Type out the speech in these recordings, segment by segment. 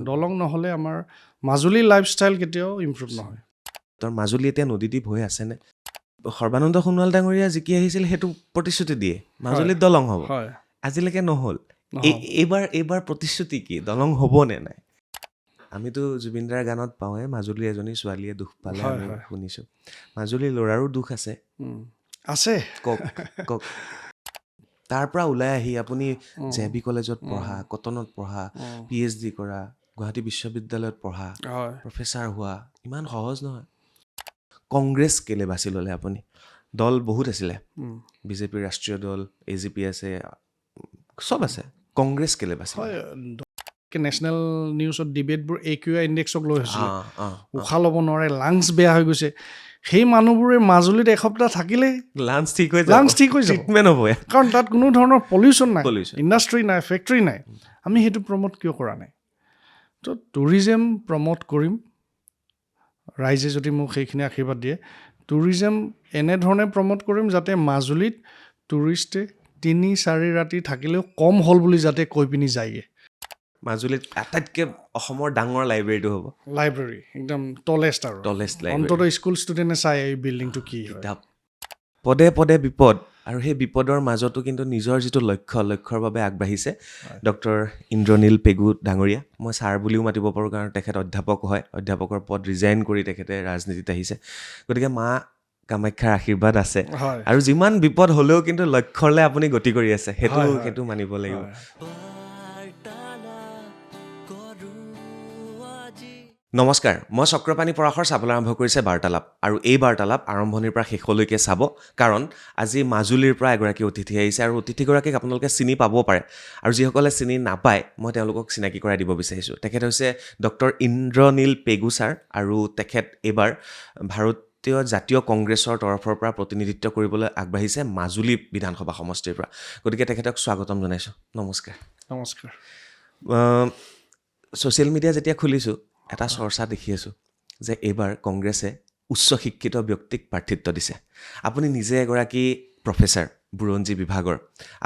দলং নহ'লে আমাৰ মাজুলীৰ লাইফষ্টাইল কেতিয়াও ইম্প্ৰুভ নহয়। তোৰ মাজুলী এতিয়া নদীদ্বীপ হৈ আছেনে? সৰ্বানন্দ সোণোৱাল ডাঙৰীয়া জিকি আহিছিল সেইটো প্ৰতিশ্ৰুতি দিয়ে মাজুলীত দলং হ'ব, হয়, আজিলৈকে নহ'ল। নহ'ল। এইবাৰ প্ৰতিশ্ৰুতি কি, দলং হ'ব নে নাই? আমিতো জুবিনদাৰ গানত পাওঁৱে মাজুলীৰ এজনী ছোৱালীয়ে দুখ পালে, হয়, আমি হয়। শুনিছোঁ। মাজুলীৰ ল'ৰাৰো দুখ আছে, আছে। কওক কওক। তাৰ পৰা ওলাই আহি আপুনি উম, JB কলেজত পঢ়া, কটনত পঢ়া, উম, PhD কৰা, গুৱাহাটী বিশ্ববিদ্যালয়ত পঢ়া, হয়। প্ৰফেচাৰ হোৱা ইমান সহজ নহয়। কংগ্ৰেছ কেলে বাছি ল'লে আপুনি? দল বহুত আছিলে, বিজেপিৰ ৰাষ্ট্ৰীয় দল, AGP আছে, চব আছে, কংগ্ৰেছ কেলে বাছি হয়, ল'লে? নেশ্যনেল নিউজত ডিবেটবোৰ AQI ইণ্ডেক্সক লৈ হৈছিলে। উশাহ লাঞ্চ ল'ব নোৱাৰে, লাংছ বেয়া হৈ গৈছে। সেই মানুহবোৰে মাজুলীত এসপ্তাহ থাকিলেই ঠিক হৈ লাংছ ঠিক হৈ যাব। ট্ৰিটমেণ্ট হ'ব। কাৰণ তাত কোনো ধৰণৰ পলিউশ্যন নাই, Pollution. ইণ্ডাষ্ট্ৰী নাই, ফেক্টৰী নাই। আমি সেইটো প্ৰমোট কিয় কৰা নাই? তো টুৰিজম প্ৰমোট কৰিম, ৰাইজে যদি মোক সেইখিনি আশীৰ্বাদ দিয়ে। টুৰিজম এনেধৰণে প্ৰমোট কৰিম যাতে মাজুলীত টুৰিষ্টে ৩-৪ ৰাতি থাকিলেও কম হ'ল বুলি যাতে কৈ পিনি যায়গৈ। মাজুলীত আটাইতকৈ অসমৰ ডাঙৰ লাইব্ৰেৰীটো হ'ব, লাইব্ৰেৰী একদম টলেষ্ট আৰু টলেষ্ট লাইব্ৰেৰী। অন্তত স্কুল ষ্টুডেণ্টে চাই এই বিল্ডিংটো কি হয়। কিতাপ পদে পদে বিপদ, আৰু সেই বিপদৰ মাজতো কিন্তু নিজৰ যিটো লক্ষ্যৰ বাবে আগবাঢ়িছে ডক্টৰ ইন্দ্ৰনীল পেগু ডাঙৰীয়া। মই ছাৰ বুলিও মাতিব পাৰোঁ কাৰণ তেখেত অধ্যাপক হয়, অধ্যাপকৰ পদ ৰিজাইন কৰি তেখেতে ৰাজনীতিত আহিছে। গতিকে মা কামাখ্যাৰ আশীৰ্বাদ আছে, হয়, আৰু যিমান বিপদ হ'লেও কিন্তু লক্ষ্যলৈ আপুনি গতি কৰি আছে, হয়, সেইটো মানিব লাগিব। হয়। নমস্কাৰ, মই চক্ৰপাণি পৰাশৰ চাবলৈ আৰম্ভ কৰিছে বাৰ্তালাপ, আৰু এই বাৰ্তালাপ আৰম্ভণিৰ পৰা শেষলৈকে চাব, কাৰণ আজি মাজুলীৰ পৰা এগৰাকী অতিথি আহিছে, আৰু অতিথিগৰাকীক আপোনালোকে চিনি পাবও পাৰে, আৰু যিসকলে চিনি নাপায় মই তেওঁলোকক চিনাকি কৰাই দিব বিচাৰিছোঁ। তেখেত হৈছে ডক্টৰ ইন্দ্ৰনীল পেগু ছাৰ, আৰু তেখেত এইবাৰ ভাৰতীয় জাতীয় কংগ্ৰেছৰ তৰফৰ পৰা প্ৰতিনিধিত্ব কৰিবলৈ আগবাঢ়িছে মাজুলী বিধানসভা সমষ্টিৰ পৰা। গতিকে তেখেতক স্বাগতম জনাইছোঁ। নমস্কাৰ। নমস্কাৰ। ছ'চিয়েল মিডিয়া যেতিয়া খুলিছোঁ এটা চৰ্চা দেখি আছোঁ যে এইবাৰ কংগ্ৰেছে উচ্চ শিক্ষিত ব্যক্তিক প্ৰাৰ্থিত্ব দিছে। আপুনি নিজে এগৰাকী প্ৰফেচাৰ বুৰঞ্জী বিভাগৰ,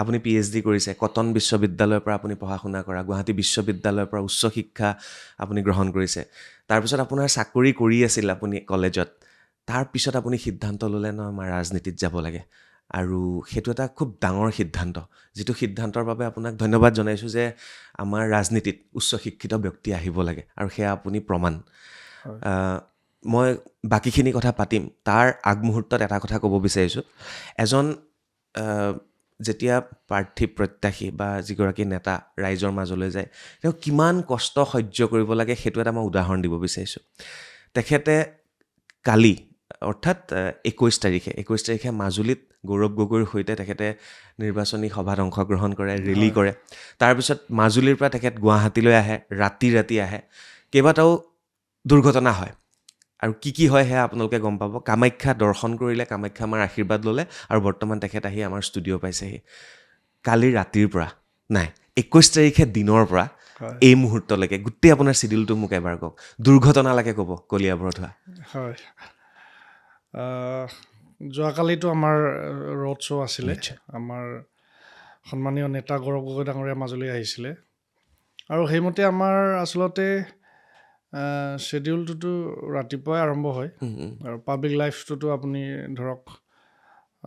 আপুনি PhD কৰিছে, কটন বিশ্ববিদ্যালয়ৰ পৰা আপুনি পঢ়া শুনা কৰা, গুৱাহাটী বিশ্ববিদ্যালয়ৰ পৰা উচ্চ শিক্ষা আপুনি গ্ৰহণ কৰিছে, তাৰপিছত আপোনাৰ চাকৰি কৰি আছিল আপুনি কলেজত, তাৰপিছত আপুনি সিদ্ধান্ত ল'লে নহয় আমাৰ ৰাজনীতিত যাব লাগে, আৰু সেইটো এটা খুব ডাঙৰ সিদ্ধান্ত, যিটো সিদ্ধান্তৰ বাবে আপোনাক ধন্যবাদ জনাইছোঁ যে আমাৰ ৰাজনীতিত উচ্চ শিক্ষিত ব্যক্তি আহিব লাগে, আৰু সেয়া আপুনি প্ৰমাণ। মই বাকীখিনি কথা পাতিম, তাৰ আগমুহূৰ্তত এটা কথা ক'ব বিচাৰিছোঁ। এজন যেতিয়া প্ৰাৰ্থী প্ৰত্যাশী বা যিগৰাকী নেতা ৰাইজৰ মাজলৈ যায়, তেওঁ কিমান কষ্ট সহ্য কৰিব লাগে সেইটো এটা মই উদাহৰণ দিব বিচাৰিছোঁ। তেখেতে কালি অৰ্থাৎ 21 তাৰিখে মাজুলীত গৌৰৱ গগৈৰ সৈতে তেখেতে নিৰ্বাচনী সভাত অংশগ্ৰহণ কৰে, ৰেলী কৰে। তাৰপিছত মাজুলীৰ পৰা তেখেত গুৱাহাটীলৈ আহে, ৰাতি আহে, কেইবাটাও দুৰ্ঘটনা হয়, আৰু কি হয় সেয়া আপোনালোকে গম পাব। কামাখ্যা দৰ্শন কৰিলে, কামাখ্যা আমাৰ আশীৰ্বাদ ল'লে, আৰু বৰ্তমান তেখেত আহি আমাৰ ষ্টুডিঅ' পাইছেহি। কালি ৰাতিৰ পৰা 21 তাৰিখে দিনৰ পৰা এই মুহূৰ্তলৈকে গোটেই আপোনাৰ চিডিউলটো মোক এবাৰ কওক, দুৰ্ঘটনালৈকে ক'ব কলিয়াবৰত হোৱা। হয়, যোৱাকালিতো আমাৰ ৰোড শ্ব' আছিলে। আমাৰ সন্মানীয় নেতা গৌৰৱ গগৈ ডাঙৰীয়া মাজুলী আহিছিলে, আৰু সেইমতে আমাৰ আচলতে শ্বেডিউলটোতো ৰাতিপুৱাই আৰম্ভ হয়, আৰু পাব্লিক লাইফটোতো আপুনি ধৰক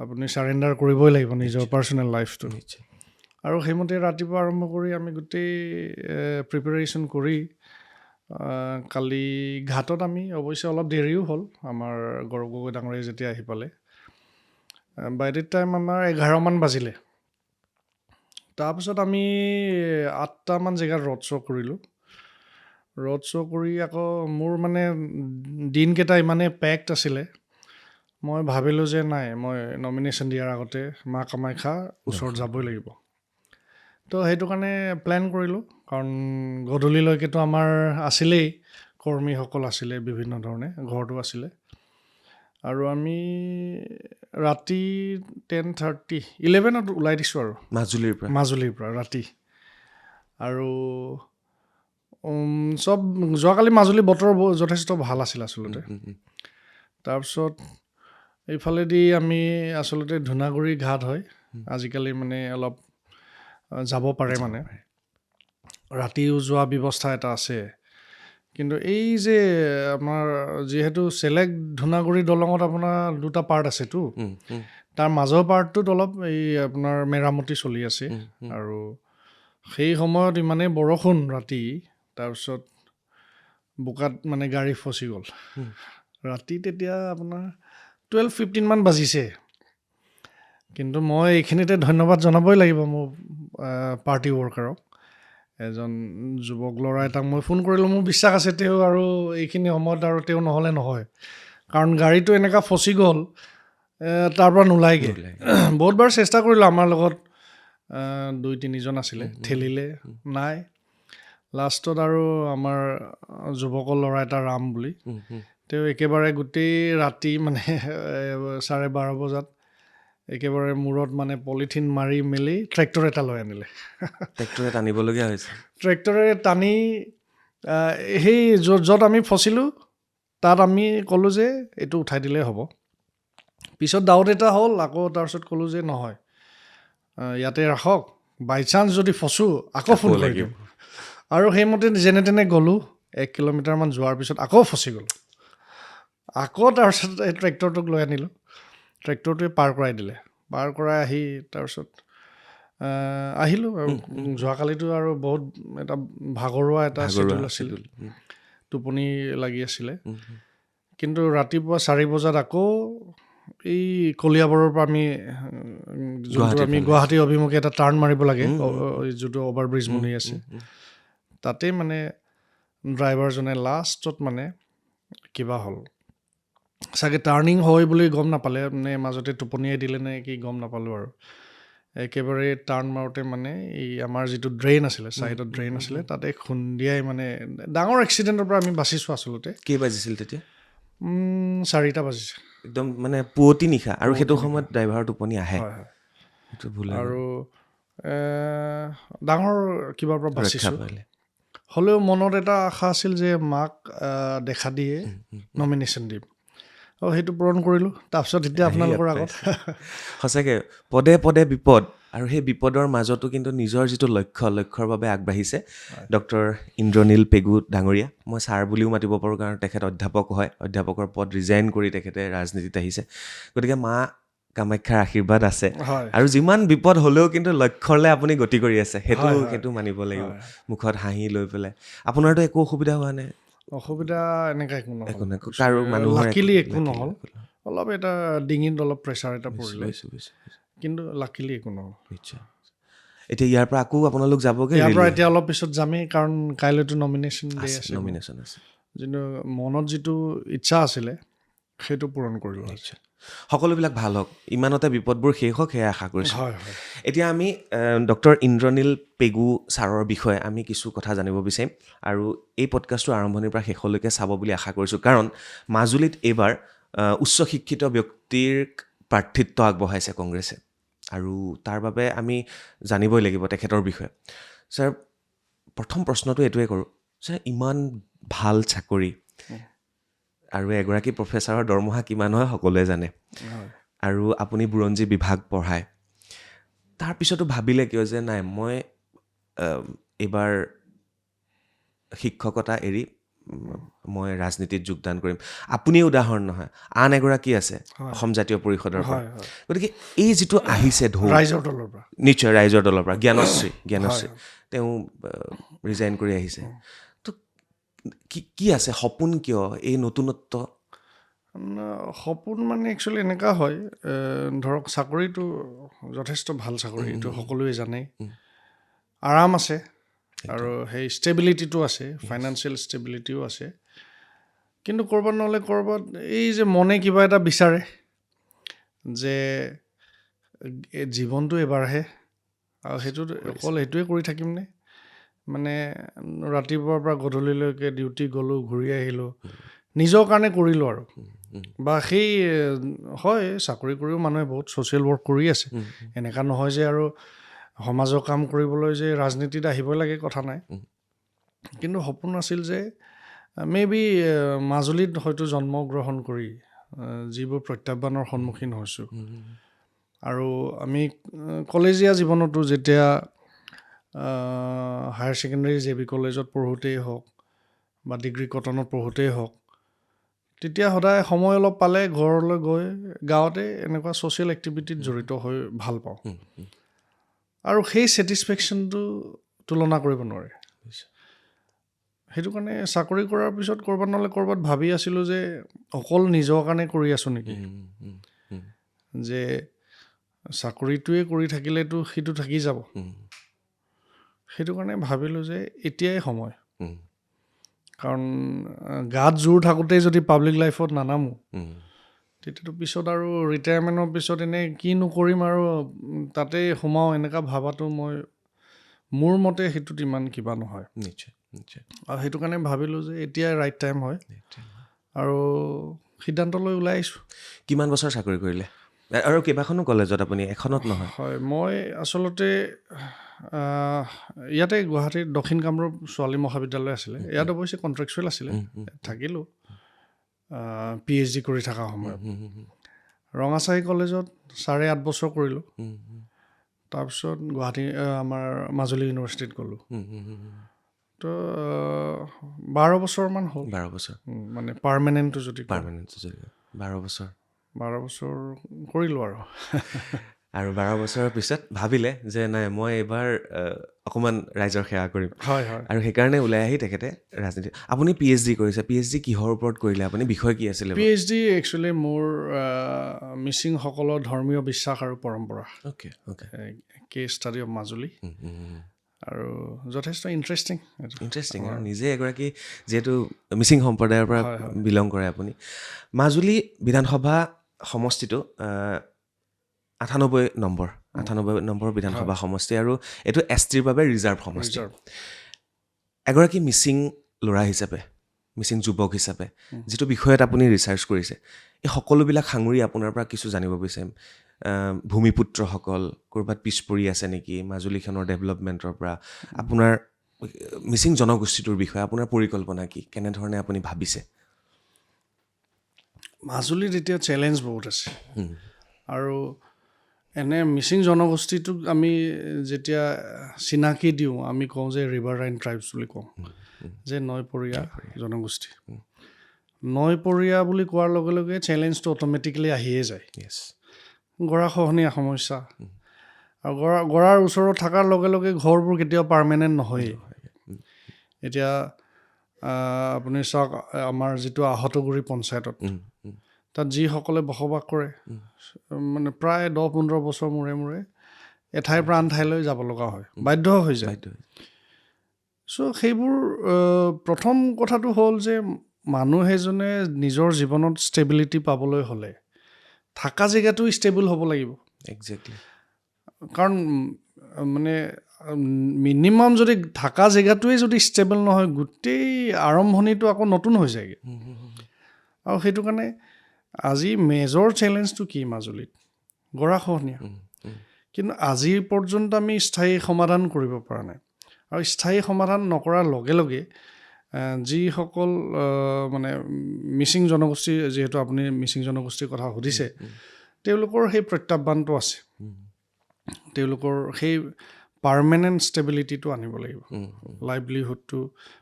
আপুনি ছাৰেণ্ডাৰ কৰিবই লাগিব নিজৰ পাৰ্চনেল লাইফটো, আৰু সেইমতে ৰাতিপুৱা আৰম্ভ কৰি আমি গোটেই প্ৰিপেৰেশ্যন কৰি কালি ঘাটত আমি অৱশ্যে অলপ দেৰিও হ'ল আমাৰ গৌৰৱ গগৈ ডাঙৰীয়া যেতিয়া আহি পালে। বাই ডেট টাইম আমাৰ 11মান বাজিলে। তাৰপিছত আমি 8টামান জেগাত ৰোড শ্ব' কৰিলোঁ। ৰোড শ্ব' কৰি আকৌ মোৰ মানে দিনকেইটা ইমানেই পেকড আছিলে, মই ভাবিলোঁ যে নাই, মই নমিনেশ্যন দিয়াৰ আগতে মা কামাখ্যা ওচৰত যাবই লাগিব। তো সেইটো কাৰণে প্লেন কৰিলোঁ, কাৰণ গধূলিলৈকেতো আমাৰ আছিলেই, কৰ্মীসকল আছিলে বিভিন্ন ধৰণে, ঘৰটো আছিলে, আৰু আমি ৰাতি 11ত ওলাই দিছোঁ আৰু মাজুলীৰ পৰা ৰাতি। আৰু চব যোৱাকালি মাজুলী বতৰ যথেষ্ট ভাল আছিল আচলতে। তাৰপিছত এইফালেদি আমি আচলতে ধূনাগুৰি ঘাট হয়, আজিকালি মানে অলপ যাব পাৰে, মানে ৰাতিও যোৱা ব্যৱস্থা এটা আছে। কিন্তু এই যে আমাৰ যিহেতু চেলেক ধূনাগুৰি দলঙত আপোনাৰ দুটা পাৰ্ট আছেতো, তাৰ মাজৰ পাৰ্টটোত অলপ এই আপোনাৰ মেৰামতি চলি আছে। আৰু সেই সময়ত ইমানেই বৰষুণ ৰাতি, তাৰপিছত বোকাত মানে গাড়ী ফচি গ'ল। ৰাতি তেতিয়া আপোনাৰ 12-15 মান বাজিছে। কিন্তু মই এইখিনিতে ধন্যবাদ জনাবই লাগিব মোৰ পাৰ্টি ৱৰ্কাৰক। এজন যুৱক ল'ৰা এটাক মই ফোন কৰিলোঁ, মোৰ বিশ্বাস আছে তেওঁ আৰু এইখিনি সময়ত আৰু তেওঁ নহ'লে নহয়, কাৰণ গাড়ীটো এনেকুৱা ফচি গ'ল তাৰ পৰা নোলায়গৈ। বহুতবাৰ চেষ্টা কৰিলোঁ, আমাৰ লগত 2-3জন আছিলে, ঠেলিলে নাই। লাষ্টত আৰু আমাৰ যুৱকৰ ল'ৰা এটা ৰাম বুলি, তেওঁ একেবাৰে গোটেই ৰাতি মানে 12:30 বজাত একেবাৰে মূৰত মানে পলিথিন মাৰি মেলি ট্ৰেক্টৰ এটা লৈ আনিলে। ট্ৰেক্টৰে টানিবলগীয়া হৈছে। ট্ৰেক্টৰে টানি সেই য'ত আমি ফচিলোঁ তাত আমি ক'লোঁ যে এইটো উঠাই দিলেই হ'ব। পিছত ডাউট এটা হ'ল, আকৌ তাৰপিছত ক'লোঁ যে নহয়, ইয়াতে ৰাখক, বাই চান্স যদি ফচোঁ আকৌ ফোন কৰি দিম। আৰু সেইমতে যেনে তেনে গ'লোঁ। 1 কিলোমিটাৰমান যোৱাৰ পিছত আকৌ ফচি গ'লোঁ। আকৌ তাৰপিছত এই ট্ৰেক্টৰটোক লৈ আনিলোঁ, ট্ৰেক্টৰটোৱে পাৰ কৰাই দিলে। পাৰ কৰাই আহি তাৰপিছত আহিলোঁ। আৰু যোৱাকালিতো আৰু বহুত এটা ভাগৰুৱা এটা ছিডিউল আছিল, টোপনি লাগি আছিলে। কিন্তু ৰাতিপুৱা 4 বজাত আকৌ এই কলিয়াবৰৰ পৰা আমি যোনটো আমি গুৱাহাটী অভিমুখে এটা টাৰ্ণ মাৰিব লাগে, যোনটো অভাৰব্ৰিজ বনি আছে, তাতেই মানে ড্ৰাইভাৰজনে লাষ্টত মানে কিবা হ'ল চাগে, টাৰ্ণিং হয় বুলি গম নাপালে নে মাজতে টোপনিয়াই দিলে নে কি গম নাপালোঁ। আৰু একেবাৰে টাৰ্ণ মাৰোঁতে মানে এই আমাৰ যিটো ড্ৰেইন আছিলে, ছাইডত ড্ৰেইন আছিলে, তাতে খুন্দিয়াই মানে ডাঙৰ এক্সিডেণ্টৰ পৰা আমি বাচিছোঁ আচলতে। কেই বাজিছিল তেতিয়া? 4টা বাজিছে, একদম মানে পুৱতি নিশা। আৰু সেইটো সময়ত ড্ৰাইভাৰৰ টোপনি আহে। সেইটো ভুল আৰু ডাঙৰ কিবাৰ পৰা ৰক্ষা বাচিছোঁ। পালে। হ'লেও মনত এটা আশা আছিল যে মাক দেখা দিয়ে নমিনেশ্যন দিম, আৰু সেইটো পূৰণ কৰিলোঁ। তাৰপিছত এতিয়া আপোনালোকৰ আগত সঁচাকৈ পদে পদে বিপদ, আৰু সেই বিপদৰ মাজতো কিন্তু নিজৰ যিটো লক্ষ্যৰ বাবে আগবাঢ়িছে ডক্টৰ ইন্দ্ৰনীল পেগু ডাঙৰীয়া। মই ছাৰ বুলিও মাতিব পাৰোঁ, কাৰণ তেখেত অধ্যাপক হয়। অধ্যাপকৰ পদ ৰিজাইন কৰি তেখেতে ৰাজনীতিত আহিছে। গতিকে মা কামাখ্যাৰ আশীৰ্বাদ আছে, আৰু যিমান বিপদ হ'লেও কিন্তু লক্ষ্যলৈ আপুনি গতি কৰি আছে, সেইটো মানিব লাগিব। মুখত হাঁহি লৈ পেলাই। আপোনাৰতো একো অসুবিধা হোৱা নাই? অসুবিধা এনেকৈ একো নাই, নহ'ল, কাৰো মানুহৰ লাকিলি একো নহ'ল। অলপ এটা ডিঙিত অলপ প্ৰেছাৰ এটা পৰিলে, কিন্তু লাকিলি একো নহ'ল। নিশ্চয়। এতিয়া ইয়াৰ পৰা আকৌ আপোনালোক যাবগৈ? ইয়াৰ পৰা এতিয়া অলপ পিছত যামেই, কাৰণ কাইলৈতো নমিনেশ্যন ডে আছে। নমিনেশ্যন আছে। কিন্তু মনত যিটো ইচ্ছা আছিলে সেইটো পূৰণ কৰিলোঁ। নিশ্চয়। সকলোবিলাক ভাল হওক, ইমানতে বিপদবোৰ শেষ হওক, সেয়া আশা কৰিছোঁ। এতিয়া আমি ডক্টৰ ইন্দ্ৰনীল পেগু ছাৰৰ বিষয়ে আমি কিছু কথা জানিব বিচাৰিম, আৰু এই পডকাষ্টটো আৰম্ভণিৰ পৰা শেষলৈকে চাব বুলি আশা কৰিছোঁ। কাৰণ মাজুলীত এইবাৰ উচ্চ শিক্ষিত ব্যক্তিৰ প্ৰাৰ্থিত্ব আগবঢ়াইছে কংগ্ৰেছে, আৰু তাৰ বাবে আমি জানিবই লাগিব তেখেতৰ বিষয়ে। ছাৰ, প্ৰথম প্ৰশ্নটো এইটোৱে কৰোঁ, ছাৰ, ইমান ভাল চাকৰি, আৰু এগৰাকী প্ৰফেচাৰৰ দৰমহা কিমান হয় সকলোৱে জানে, আৰু আপুনি বুৰঞ্জী বিভাগ পঢ়ায়, তাৰপিছতো ভাবিলে কিয় যে নাই, মই এইবাৰ শিক্ষকতা এৰি মই ৰাজনীতিত যোগদান কৰিম? আপুনিয়ে উদাহৰণ নহয়, আন এগৰাকী আছে অসম জাতীয় পৰিষদৰ পৰা। গতিকে এই যিটো আহিছে ঢৌ, ৰাইজৰ দলৰ পৰা, নিশ্চয় ৰাইজৰ দলৰ পৰা, জ্ঞানশ্ৰী তেওঁ ৰিজাইন কৰি আহিছে। তো কি আছে সপোন? কিয় এই নতুনত্ব? সপোন মানে একচুৱেলি এনেকুৱা হয়, ধৰক চাকৰিটো যথেষ্ট ভাল চাকৰি, এইটো সকলোৱে জানে, আৰাম আছে, আৰু সেই ষ্টেবিলিটিটো আছে, ফাইনেন্সিয়েল ষ্টেবিলিটিও আছে। কিন্তু ক'ৰবাত নহ'লে ক'ৰবাত এই যে মনে কিবা এটা বিচাৰে যে জীৱনটো এবাৰহে, আৰু সেইটোত অকল সেইটোৱে কৰি থাকিমনে? মানে ৰাতিপুৱাৰ পৰা গধূলিলৈকে ডিউটি গ'লোঁ, ঘূৰি আহিলোঁ, নিজৰ কাৰণে কৰিলোঁ। আৰু বা সেই হয়, চাকৰি কৰিও মানুহে বহুত ছ'চিয়েল ৱৰ্ক কৰি আছে, এনেকুৱা নহয় যে আৰু সমাজৰ কাম কৰিবলৈ যে ৰাজনীতিত আহিবই লাগে, কথা নাই। কিন্তু সপোন আছিল যে মেবি মাজুলীত হয়তো জন্মগ্ৰহণ কৰি যিবোৰ প্ৰত্যাহ্বানৰ সন্মুখীন হৈছোঁ, আৰু আমি কলেজীয়া জীৱনতো যেতিয়া হায়াৰ ছেকেণ্ডেৰী JB কলেজত পঢ়োঁতেই হওক বা ডিগ্ৰী কটনত পঢ়োঁতেই হওক, তেতিয়া সদায় সময় অলপ পালে ঘৰলৈ গৈ গাঁৱতে এনেকুৱা ছ'চিয়েল এক্টিভিটিত জড়িত হৈ ভাল পাওঁ। আৰু সেই ছেটিছফেকশ্যনটো তুলনা কৰিব নোৱাৰে। সেইটো কাৰণে চাকৰি কৰাৰ পিছত ক'ৰবাত নহ'লে ক'ৰবাত ভাবি আছিলোঁ যে অকল নিজৰ কাৰণে কৰি আছোঁ নেকি, যে চাকৰিটোৱে কৰি থাকিলেতো সেইটো থাকি যাব। সেইটো কাৰণে ভাবিলোঁ যে এতিয়াই সময়, কাৰণ গাত জোৰ থাকোঁতেই যদি পাব্লিক লাইফত নানামো, তেতিয়াতো পিছত আৰু ৰিটায়াৰমেণ্টৰ পিছত এনেই কিনো কৰিম আৰু তাতেই সোমাওঁ, এনেকুৱা ভাবাটো মোৰ মতে সেইটোত ইমান কিবা নহয়। নিশ্চয় নিশ্চয়। আৰু সেইটো কাৰণে ভাবিলোঁ যে এতিয়াই ৰাইট টাইম হয়, আৰু সিদ্ধান্ত লৈ ওলাই আহিছোঁ। কিমান বছৰ চাকৰি কৰিলে আৰু কেইবাখনো কলেজত আপুনি, এখনত নহয়? হয়, মই আচলতে ইয়াতে গুৱাহাটীৰ দক্ষিণ কামৰূপ ছোৱালী মহাবিদ্যালয় আছিলে, ইয়াত অৱশ্যে কণ্ট্ৰেকচুৱেল আছিলে, থাকিলোঁ PhD কৰি থকা সময়ত। ৰঙাচাহী কলেজত 8.5 বছৰ কৰিলোঁ। তাৰপিছত গুৱাহাটী আমাৰ মাজুলী ইউনিভাৰ্চিটিত গ'লোঁ। তো 12 বছৰমান হ'ল। 12 বছৰ মানে পাৰ্মানেণ্টটো যদি 12 বছৰ 12 বছৰ কৰিলোঁ আৰু। আৰু 12 বছৰৰ পিছত ভাবিলে যে নাই, মই এইবাৰ অকণমান ৰাইজৰ সেৱা কৰিম। হয় হয়। আৰু সেইকাৰণে ওলাই আহি তেখেতে ৰাজনীতি। আপুনি PhD কৰিছে, PhD কিহৰ ওপৰত কৰিলে আপুনি, বিষয় কি আছিলে? PhD একচুৱেলি মোৰ মিচিংসকলৰ ধৰ্মীয় বিশ্বাস আৰু পৰম্পৰা, কেছ ষ্টাডি অফ মাজুলী, আৰু যথেষ্ট ইণ্টাৰেষ্টিং। আৰু নিজে এগৰাকী যিহেতু মিচিং সম্প্ৰদায়ৰ পৰা বিলং কৰে আপুনি। মাজুলী বিধানসভা সমষ্টিটো 98 নম্বৰ বিধানসভা সমষ্টি, আৰু এইটো STৰ বাবে ৰিজাৰ্ভ সমষ্টি। এগৰাকী মিচিং ল'ৰা হিচাপে, মিচিং যুৱক হিচাপে, যিটো বিষয়ত আপুনি ৰিচাৰ্চ কৰিছে, এই সকলোবিলাক সাঙুৰি আপোনাৰ পৰা কিছু জানিব বিচাৰিম। ভূমিপুত্ৰসকল ক'ৰবাত পিছ পৰি আছে নেকি মাজুলীখনৰ ডেভেলপমেণ্টৰ পৰা? আপোনাৰ মিচিং জনগোষ্ঠীটোৰ বিষয়ে আপোনাৰ পৰিকল্পনা কি, কেনেধৰণে আপুনি ভাবিছে? মাজুলীত এতিয়া চেলেঞ্জ বহুত আছে, আৰু এনে মিচিং জনগোষ্ঠীটোক আমি যেতিয়া চিনাকি দিওঁ, আমি কওঁ যে ৰিভাৰাইন ট্ৰাইবছ বুলি কওঁ, যে নৈপৰীয়া জনগোষ্ঠী। নৈপৰীয়া বুলি কোৱাৰ লগে লগে চেলেঞ্জটো অট'মেটিকেলি আহিয়ে যায়। গৰাখহনীয়া সমস্যা, আৰু গৰাৰ ওচৰত থকাৰ লগে লগে ঘৰবোৰ কেতিয়াও পাৰ্মানেণ্ট নহয়েই। এতিয়া আপুনি চাওক, আমাৰ যিটো আহতগুৰি পঞ্চায়তত, তাত যিসকলে বসবাস কৰে, মানে প্ৰায় 10-15 বছৰ মূৰে মূৰে এঠাইৰ পৰা আন ঠাইলৈ যাব লগা হয়, বাধ্য হৈ যায়। চ' সেইবোৰ প্ৰথম কথাটো হ'ল যে মানুহ এজনে নিজৰ জীৱনত ষ্টেবিলিটি পাবলৈ হ'লে থকা জেগাটো ষ্টেবল হ'ব লাগিব। একজেক্টলি। কাৰণ মানে মিনিমাম যদি থকা জেগাটোৱে যদি ষ্টেবল নহয়, গোটেই আৰম্ভণিটো আকৌ নতুন হৈ যায়গৈ। আৰু সেইটো কাৰণে আজি মেজৰ চেলেঞ্জটো কি মাজুলীত? গৰাখহনীয়া। কিন্তু আজিৰ পৰ্যন্ত আমি স্থায়ী সমাধান কৰিব পৰা নাই। আৰু স্থায়ী সমাধান নকৰাৰ লগে লগে যিসকল মানে মিচিং জনগোষ্ঠী, যিহেতু আপুনি মিচিং জনগোষ্ঠীৰ কথা সুধিছে, তেওঁলোকৰ সেই প্ৰত্যাহ্বানটো আছে। তেওঁলোকৰ সেই পাৰ্মানেণ্ট ষ্টেবিলিটিটো আনিব লাগিব। লাইভলিহুডটো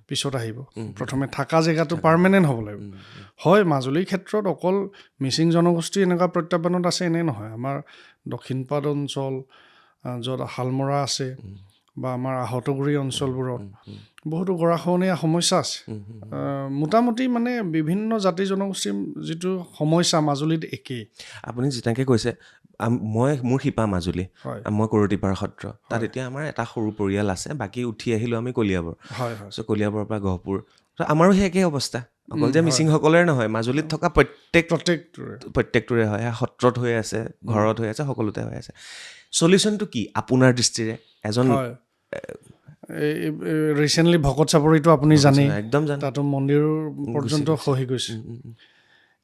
পিছত আহিব, প্ৰথমে থকা জেগাটো পাৰ্মানেণ্ট হ'ব লাগিব। হয়, মাজুলীৰ ক্ষেত্ৰত অকল মিচিং জনগোষ্ঠী এনেকুৱা প্ৰত্যাহ্বানত আছে এনে নহয়। আমাৰ দক্ষিণপাট অঞ্চল, য'ত শালমৰা আছে, বা আমাৰ আহতগুৰি অঞ্চলবোৰত বহুতো গৰাখহনীয়া সমস্যা আছে। মোটামুটি মানে বিভিন্ন জাতি জনগোষ্ঠীৰ যিটো সমস্যা মাজুলীত একেই। আপুনি যেনেকৈ কৈছে, মোৰ শিপা মাজুলী, মই কৰতিপাৰ সত্ৰ, তাত এতিয়া আমাৰ এটা সৰু পৰিয়াল আছে, বাকী উঠি আহিলোঁ আমি কলিয়াবৰ। চ' কলিয়াবৰৰ পৰা গহপুৰ, ত' আমাৰো সেই একেই অৱস্থা। অকল যে মিচিংসকলৰে নহয়, মাজুলীত থকা প্ৰত্যেকটোৰে হয়। সত্ৰত হৈ আছে, ঘৰত হৈ আছে, সকলোতে হৈ আছে। চলিউশ্যনটো কি আপোনাৰ দৃষ্টিৰে? এজন ৰিচেণ্টলি ভকত চাপৰিটো আপুনি জানেই, একদম জানে, তাতো মন্দিৰ পৰ্যন্ত খহি গৈছে।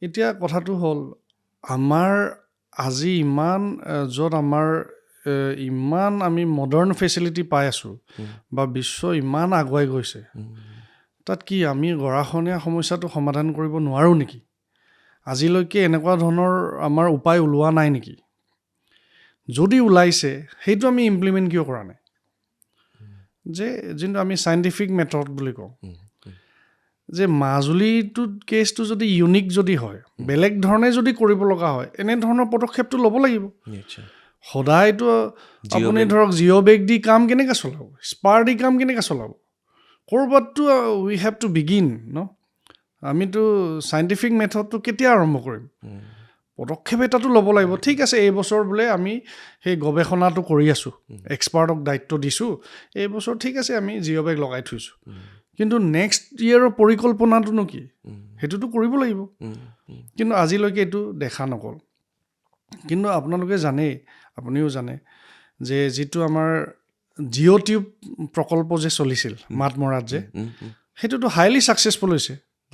এতিয়া কথাটো হ'ল, আমাৰ আজি ইমান য'ত আমাৰ ইমান আমি মডাৰ্ণ ফেচিলিটি পাই আছোঁ, বা বিশ্ব ইমান আগুৱাই গৈছে, তাত কি আমি গৰাখহনীয়া সমস্যাটো সমাধান কৰিব নোৱাৰোঁ নেকি? আজিলৈকে এনেকুৱা ধৰণৰ আমাৰ উপায় ওলোৱা নাই নেকি? যদি ওলাইছে, সেইটো আমি ইমপ্লিমেণ্ট কিয় কৰা নাই? যে যোনটো আমি চাইণ্টিফিক মেথড বুলি কওঁ, যে মাজুলীটোত কেছটো যদি ইউনিক যদি হয়, বেলেগ ধৰণে যদি কৰিব লগা হয়, এনেধৰণৰ পদক্ষেপটো ল'ব লাগিব। নিশ্চয় সদায়তো আপুনি ধৰক জিঅ' বেগ দি কাম কেনেকৈ চলাব, স্পাৰ দি কাম কেনেকৈ চলাব? ক'ৰবাততো উই হেভ টু বিগিন ন। আমিতো চাইণ্টিফিক মেথডটো কেতিয়া আৰম্ভ কৰিম? পদক্ষেপ এটাতো ল'ব লাগিব। ঠিক আছে, এইবছৰ বোলে আমি সেই গৱেষণাটো কৰি আছোঁ, এক্সপাৰ্টক দায়িত্ব দিছোঁ, এইবছৰ ঠিক আছে আমি জিঅ' বেগ লগাই থৈছোঁ, কিন্তু নেক্সট ইয়েৰৰ পৰিকল্পনাটোনো কি? সেইটোতো কৰিব লাগিব। কিন্তু আজিলৈকে এইটো দেখা নগ'ল। কিন্তু আপোনালোকে জানেই, আপুনিও জানে যে যিটো আমাৰ জিঅ' টিউব প্ৰকল্প যে চলিছিল মাতমৰাত যে, সেইটোতো হাইলি ছাকচেছফুল হৈছে।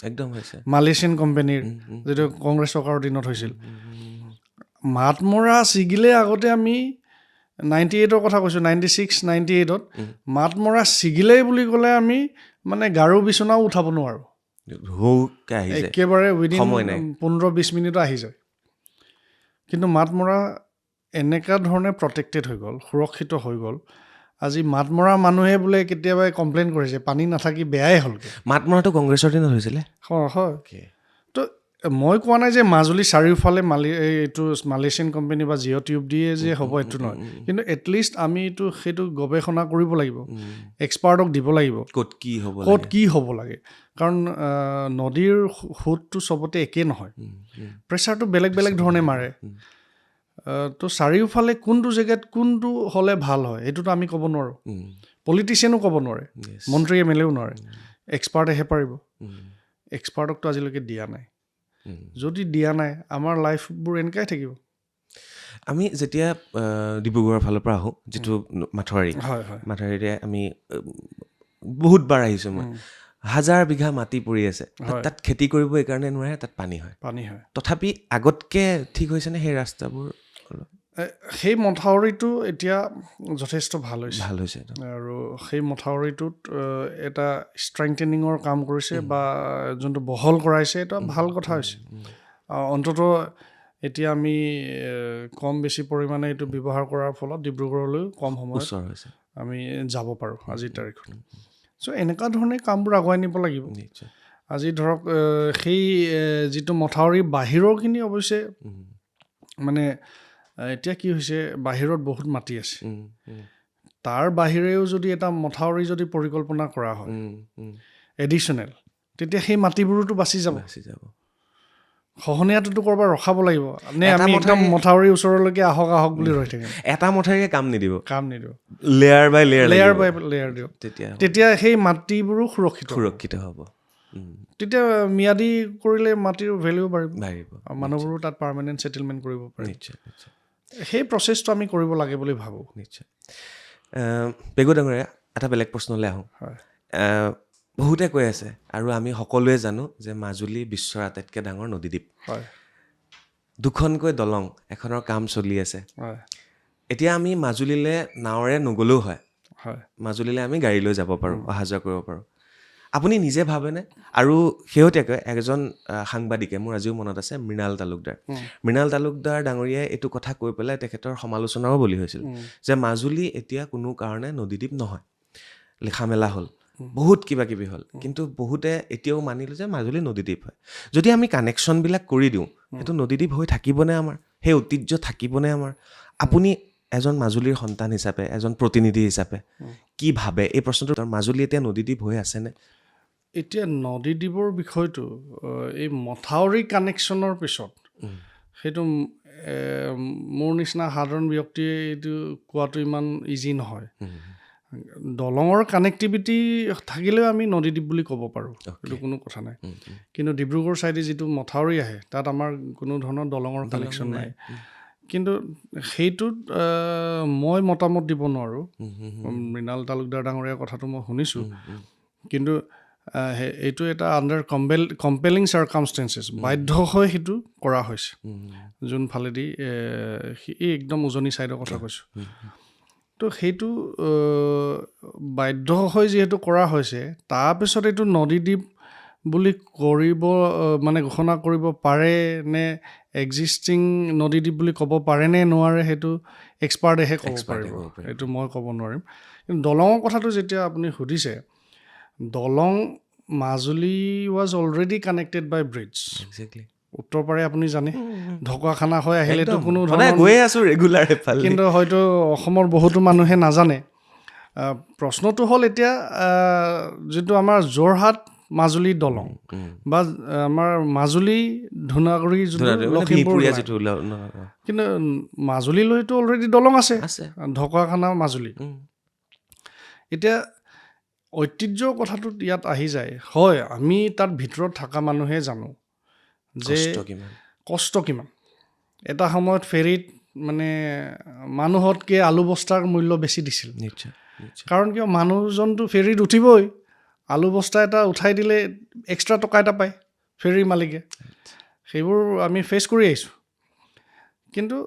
একদম হৈছে মালয়েছিয়ান কোম্পানীৰ, যিটো কংগ্ৰেছ চৰকাৰৰ দিনত হৈছিল। মাতমৰা ছিগিলে আগতে আমি 98ৰ কথা কৈছোঁ, 96, 98ত মাতমৰা ছিগিলেই বুলি ক'লে আমি মানে গাৰু বিচনাও উঠাব নোৱাৰোঁ, একেবাৰে উইদিন 15-20 মিনিটত আহি যায়। কিন্তু মাতমৰা এনেকুৱা ধৰণে প্ৰটেক্টেড হৈ গ'ল, সুৰক্ষিত হৈ গ'ল। আজি মাতমৰা মানুহে বোলে কেতিয়াবা কমপ্লেইন কৰিছে পানী নাথাকি বেয়াই হ'লগৈ। মাতমৰাটো কংগ্ৰেছৰ দিনত হৈছিলে। হয়। তো মই কোৱা নাই যে মাজুলী চাৰিওফালে এইটো মালয়েছিয়ান কোম্পানী বা জিঅ' টিউব দিয়ে যে হ'ব, এইটো নহয়। কিন্তু এটলিষ্ট আমি সেইটো গৱেষণা কৰিব লাগিব, এক্সপাৰ্টক দিব লাগিব ক'ত কি হ'ব লাগে। কাৰণ নদীৰ সোঁতটো চবতে একে নহয়, প্ৰেছাৰটো বেলেগ বেলেগ ধৰণে মাৰে। তো চাৰিওফালে কোনটো জেগাত কোনটো হ'লে ভাল হয় এইটোতো আমি ক'ব নোৱাৰোঁ, পলিটিচিয়ানো ক'ব নোৱাৰে, মন্ত্ৰী MLA নোৱাৰে, এক্সপাৰ্টেহে পাৰিব। এক্সপাৰ্টকতো আজিলৈকে দিয়া নাই। যদি দিয়া নাই, আমাৰ লাইফবোৰ এনেকাই থাকিব। আমি যেতিয়া ডিব্ৰুগড়ৰ ফালৰ পৰা আহোঁ, যিটো মাথাউৰিৰে আমি বহুতবাৰ আহিছোঁ, মই হাজাৰ বিঘা মাটি পৰি আছে, তাত খেতি কৰিব এইকাৰণে নোৱাৰে, তাত পানী হয়। তথাপি আগতকৈ ঠিক হৈছেনে সেই ৰাস্তাবোৰ? সেই মথাউৰিটো এতিয়া যথেষ্ট ভাল হৈছে আৰু সেই মথাউৰিটোত এটা ষ্ট্ৰেংথেনিঙৰ কাম কৰিছে বা যোনটো বহল কৰাইছে, এটা ভাল কথা হৈছে। অন্ততঃ এতিয়া আমি কম বেছি পৰিমাণে এইটো ব্যৱহাৰ কৰাৰ ফলত ডিব্ৰুগড়লৈ কম সময়ত আমি যাব পাৰোঁ আজিৰ তাৰিখত। চ' এনেকুৱা ধৰণে কামবোৰ আগুৱাই নিব লাগিব। আজি ধৰক সেই যিটো মথাউৰি বাহিৰৰখিনি অৱশ্যে মানে এতিয়া কি হৈছে, বাহিৰত বহুত মাটি আছে, তাৰ বাহিৰেও যদি এটা মথাউৰি যদি পৰিকল্পনা কৰা হয় এডিশ্যনেল, তেতিয়া সেই মাটিবোৰোতো বাচি যাব। খহনীয়াটোতো ক'ৰবাত ৰখাব লাগিব নে আমি একদম মথাউৰি ওচৰলৈকে আহক বুলি ৰৈ থাকিম? এটা মথাউৰিয়ে কাম নিদিব, লেয়াৰ বাই লেয়াৰ দিয়ক, তেতিয়া সেই মাটিবোৰো সুৰক্ষিত হ'ব। তেতিয়া ম্যাদী কৰিলে মাটিৰ ভেলিউ বাঢ়িব, মানুহবোৰো তাত পাৰ্মানেণ্ট ছেটেলমেণ্ট কৰিব পাৰে। সেই প্ৰচেছটো আমি কৰিব লাগে বুলি ভাবোঁ। নিশ্চয়। পেগু ডাঙৰীয়া, এটা বেলেগ প্ৰশ্নলৈ আহোঁ। বহুতে কৈ আছে আৰু আমি সকলোৱে জানো যে মাজুলী বিশ্বৰ আটাইতকৈ ডাঙৰ নদীদ্বীপ। দুখনকৈ দলং, এখনৰ কাম চলি আছে। এতিয়া আমি মাজুলীলৈ নাৱেৰে নগ'লেও হয়, মাজুলীলৈ আমি গাড়ী লৈ যাব পাৰোঁ, অহা যোৱা কৰিব পাৰোঁ। আপুনি নিজে ভাবেনে? আৰু শেহতীয়াকৈ এজন সাংবাদিকে, মোৰ আজিও মনত আছে, মৃণাল তালুকদাৰ ডাঙৰীয়াই এইটো কথা কৈ পেলাই তেখেতৰ সমালোচনাৰো বলি হৈছিল যে মাজুলী এতিয়া কোনো কাৰণে নদীদ্বীপ নহয়। লিখা মেলা হ'ল, বহুত কিবা কিবি হ'ল, কিন্তু বহুতে এতিয়াও মানিলে যে মাজুলী নদীদ্বীপ হয়। যদি আমি কানেকশ্যনবিলাক কৰি দিওঁ, সেইটো নদীদ্বীপ হৈ থাকিবনে আমাৰ? সেই ঐতিহ্য থাকিবনে আমাৰ? আপুনি এজন মাজুলীৰ সন্তান হিচাপে, এজন প্ৰতিনিধি হিচাপে কি ভাবে এই প্ৰশ্নটো? মাজুলী এতিয়া নদীদ্বীপ হৈ আছেনে? এতিয়া নদীদ্বীপৰ বিষয়টো এই মথাউৰি কানেকশ্যনৰ পিছত সেইটো মোৰ নিচিনা সাধাৰণ ব্যক্তিয়ে এইটো কোৱাটো ইমান ইজি নহয়। দলঙৰ কানেক্টিভিটি থাকিলেও আমি নদীদ্বীপ বুলি ক'ব পাৰোঁ, সেইটো কোনো কথা নাই। কিন্তু ডিব্ৰুগড় ছাইডে যিটো মথাউৰি আহে, তাত আমাৰ কোনো ধৰণৰ দলঙৰ কানেকশ্যন নাই। কিন্তু সেইটোত মই মতামত দিব নোৱাৰোঁ। মৃণাল তালুকদাৰ ডাঙৰীয়াৰ কথাটো মই শুনিছোঁ, কিন্তু এইটো এটা আণ্ডাৰ কম্পেলিং চাৰ্কামষ্টেঞ্চেছ, বাধ্য হৈ সেইটো কৰা হৈছে। যোনফালেদি একদম উজনি ছাইডৰ কথা কৈছোঁ। তো সেইটো বাধ্য হৈ যিহেতু কৰা হৈছে, তাৰপিছত এইটো নদীদ্বীপ বুলি কৰিব মানে ঘোষণা কৰিব পাৰে নে, এক্সিষ্টিং নদীদ্বীপ বুলি ক'ব পাৰে নে নোৱাৰে, সেইটো এক্সপাৰ্টেহে ক'ব পাৰিব, এইটো মই ক'ব নোৱাৰিম। কিন্তু দলঙৰ কথাটো যেতিয়া আপুনি সুধিছে, দলং Majuli was already connected by bridge exactly উত্তৰ পাৰে আপুনি জানে ঢকুৱাখানা হৈ আহিলেতো কোনো সদায় ধৰণৰ গৈয়ে আছো ৰেগুলাৰ এফালে কিন্তু হয়তো অসমৰ বহুতো মানুহে নাজানে প্ৰশ্নটো হ'ল এতিয়া যিটো আমাৰ যোৰহাট মাজুলী দলং বা আমাৰ মাজুলী ধুনাগুৰি যিটো লখিমপুৰ line। যিটো কিন্তু মাজুলীলৈতো অলৰেডি দলং আছে আছে ঢকুৱাখানা মাজুলী এতিয়া ঐতিহ্যৰ কথাটোত ইয়াত আহি যায় হয় আমি তাত ভিতৰত থকা মানুহে জানো যে কষ্ট কিমান কষ্ট কিমান এটা সময়ত ফেৰীত মানে মানুহতকৈ আলু বস্তাৰ মূল্য বেছি দিছিল নিশ্চয় নিশ্চয় কাৰণ কিয় মানুহজনটো ফেৰীত উঠিবই আলু বস্তা এটা উঠাই দিলে এক্সট্ৰা টকা এটা পায় ফেৰীৰ মালিকে সেইবোৰ আমি ফেচ কৰি আহিছোঁ কিন্তু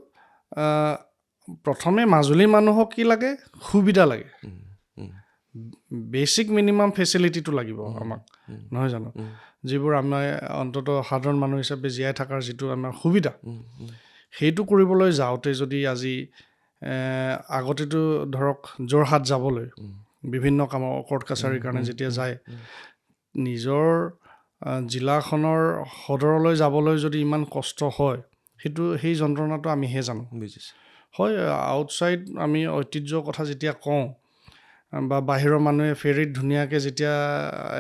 প্ৰথমে মাজুলীৰ মানুহক কি লাগে সুবিধা লাগে বেছিক মিনিমাম ফেচিলিটিটো লাগিব আমাক নহয় জানো যিবোৰ আমাৰ অন্ততঃ সাধাৰণ মানুহ হিচাপে জীয়াই থকাৰ যিটো আমাৰ সুবিধা সেইটো কৰিবলৈ যাওঁতে যদি আজি আগতেতো ধৰক যোৰহাট যাবলৈ বিভিন্ন কামৰ কৰ্ট কাছাৰীৰ কাৰণে যেতিয়া যায় নিজৰ জিলাখনৰ সদৰলৈ যাবলৈ যদি ইমান কষ্ট হয় সেইটো সেই যন্ত্ৰণাটো আমিহে জানো বুজিছোঁ হয় আউটছাইড আমি ঐতিহ্যৰ কথা যেতিয়া কওঁ বা বাহিৰৰ মানুহে ফেৰীত ধুনীয়াকৈ যেতিয়া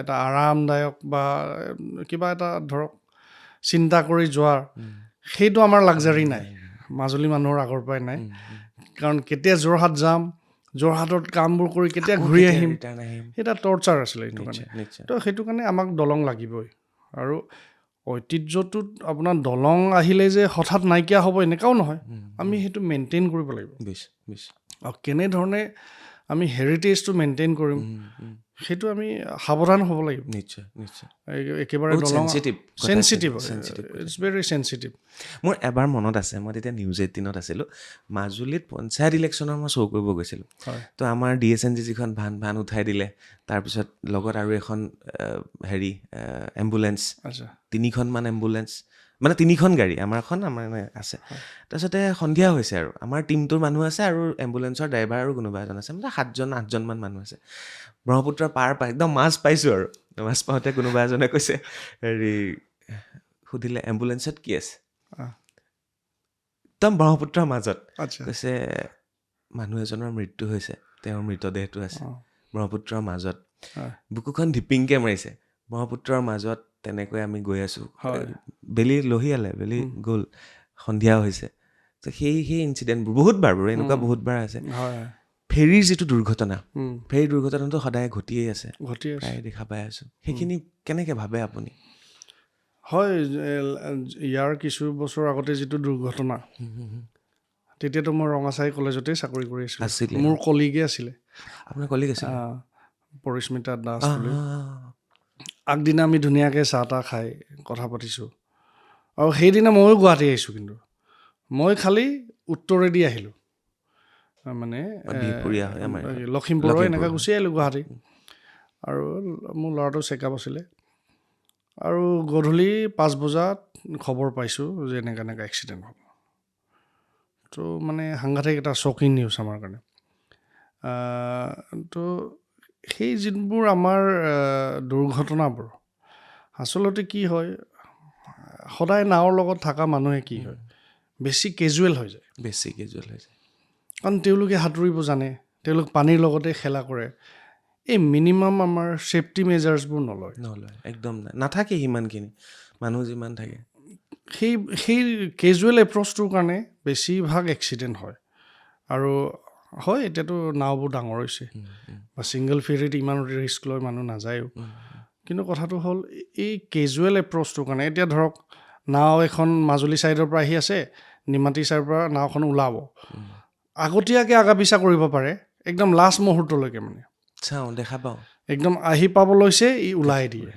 এটা আৰামদায়ক বা কিবা এটা ধৰক চিন্তা কৰি যোৱাৰ সেইটো আমাৰ লাগজাৰী নাই মাজুলী মানুহৰ আগৰ পৰাই নাই কাৰণ কেতিয়া যোৰহাট যাম যোৰহাটত কামবোৰ কৰি কেতিয়া ঘূৰি আহিম এটা টৰ্চাৰ আছিলে এইটো কাৰণে তো সেইটো কাৰণে আমাক দলং লাগিবই আৰু ঐতিহ্যটোত আপোনাৰ দলং আহিলে যে হঠাৎ নাইকিয়া হ'ব এনেকুৱাও নহয় আমি সেইটো মেইনটেইন কৰিব লাগিব আৰু কেনেধৰণে আমি হেৰিটেজটো মেইনটেইন কৰিম সেইটো আমি সাৱধান হ'ব লাগিব নিশ্চয় নিশ্চয় একেবাৰে দলং চেনচিটিভ ইটছ ভেৰি চেনচিটিভ মোৰ এবাৰ মনত আছে মই তেতিয়া নিউজ 18ত আছিলোঁ মাজুলীত পঞ্চায়ত ইলেকশ্যনৰ মই শ্ব' কৰিব গৈছিলোঁ তো আমাৰ DSNG যিখন ভান উঠাই দিলে তাৰপিছত লগত আৰু এখন হেৰি এম্বুলেঞ্চ 3খনমান এম্বুলেঞ্চ মানে 3খন গাড়ী আমাৰখন আমাৰ আছে তাৰপিছতে সন্ধিয়া হৈছে আৰু আমাৰ টীমটোৰ মানুহ আছে আৰু এম্বুলেঞ্চৰ ড্ৰাইভাৰ আৰু কোনোবা এজন আছে মানে 7-8জনমান মানুহ আছে ব্ৰহ্মপুত্ৰ পাৰ একদম মাছ পাইছোঁ আৰু মাছ পাওঁতে কোনোবা এজনে কৈছে হেৰি সুধিলে এম্বুলেঞ্চত কি আছে একদম ব্ৰহ্মপুত্ৰৰ মাজত কৈছে মানুহ এজনৰ মৃত্যু হৈছে তেওঁৰ মৃতদেহটো আছে ব্ৰহ্মপুত্ৰৰ মাজত বুকুখন ধিপিংকৈ মাৰিছে ব্ৰহ্মপুত্ৰৰ মাজত তেনেকৈ আমি গৈ আছোঁ বেলি লহিয়ালে বেলি গ'ল সন্ধিয়া হৈছে তো সেই ইনচিডেণ্টবোৰ বহুতবাৰ বাৰু এনেকুৱা বহুতবাৰ আছে ফেৰীৰ যিটো দুৰ্ঘটনা ফেৰীৰ দুৰ্ঘটনাটো সদায় ঘটিয়েই আছে প্ৰায় দেখা পাই আছোঁ সেইখিনি কেনেকৈ ভাবে আপুনি হয় ইয়াৰ কিছু বছৰ আগতে যিটো দুৰ্ঘটনা তেতিয়াতো মই ৰঙাচাহি কলেজতেই চাকৰি কৰি আছিলোঁ মোৰ কলিগে আছিলে আপোনাৰ কলিগ আছিলে পৰিস্মিতা দাস বুলি আগদিনা আমি ধুনীয়াকৈ চাহ তাহ খাই কথা পাতিছোঁ আৰু সেইদিনা ময়ো গুৱাহাটী আহিছোঁ কিন্তু মই খালি উত্তৰেদি আহিলোঁ মানে লখিমপুৰৰ এনেকৈ গুচি আহিলোঁ গুৱাহাটী আৰু মোৰ ল'ৰাটো চেকআপ আছিলে আৰু গধূলি 5 বজাত খবৰ পাইছোঁ যে এনেকৈ এক্সিডেণ্ট হ'ব তো মানে সাংঘাতিক এটা শ্বকিং নিউজ আমাৰ কাৰণে তো সেই যিবোৰ আমাৰ দুৰ্ঘটনাবোৰ আচলতে কি হয় সদায় নাৱৰ লগত থকা মানুহে কি হয় বেছি কেজুৱেল হৈ যায় কাৰণ তেওঁলোকে সাঁতুৰিব জানে তেওঁলোক পানীৰ লগতে খেলা কৰে এই মিনিমাম আমাৰ ছেফটি মেজাৰ্ছবোৰ নলয় একদম নাথাকে সিমানখিনি মানুহ যিমান থাকে সেই কেজুৱেল এপ্ৰ'চটোৰ কাৰণে বেছিভাগ এক্সিডেণ্ট হয় আৰু হয় এতিয়াতো নাওবোৰ ডাঙৰ হৈছে বা ছিংগল ফেৰীত ইমান ৰিস্ক লৈ মানুহ নাযায়ো কিন্তু কথাটো হ'ল এই কেজুৱেল এপ্ৰ'চটোৰ কাৰণে এতিয়া ধৰক নাও এখন মাজুলী ছাইডৰ পৰা আহি আছে নিমাতী ছাইডৰ পৰা নাওখন ওলাব আগতীয়াকৈ আগা পিছা কৰিব পাৰে একদম লাষ্ট মুহূৰ্তলৈকে মানে চাওঁ দেখা পাওঁ একদম আহি পাব লৈছে ই ওলাই দিয়ে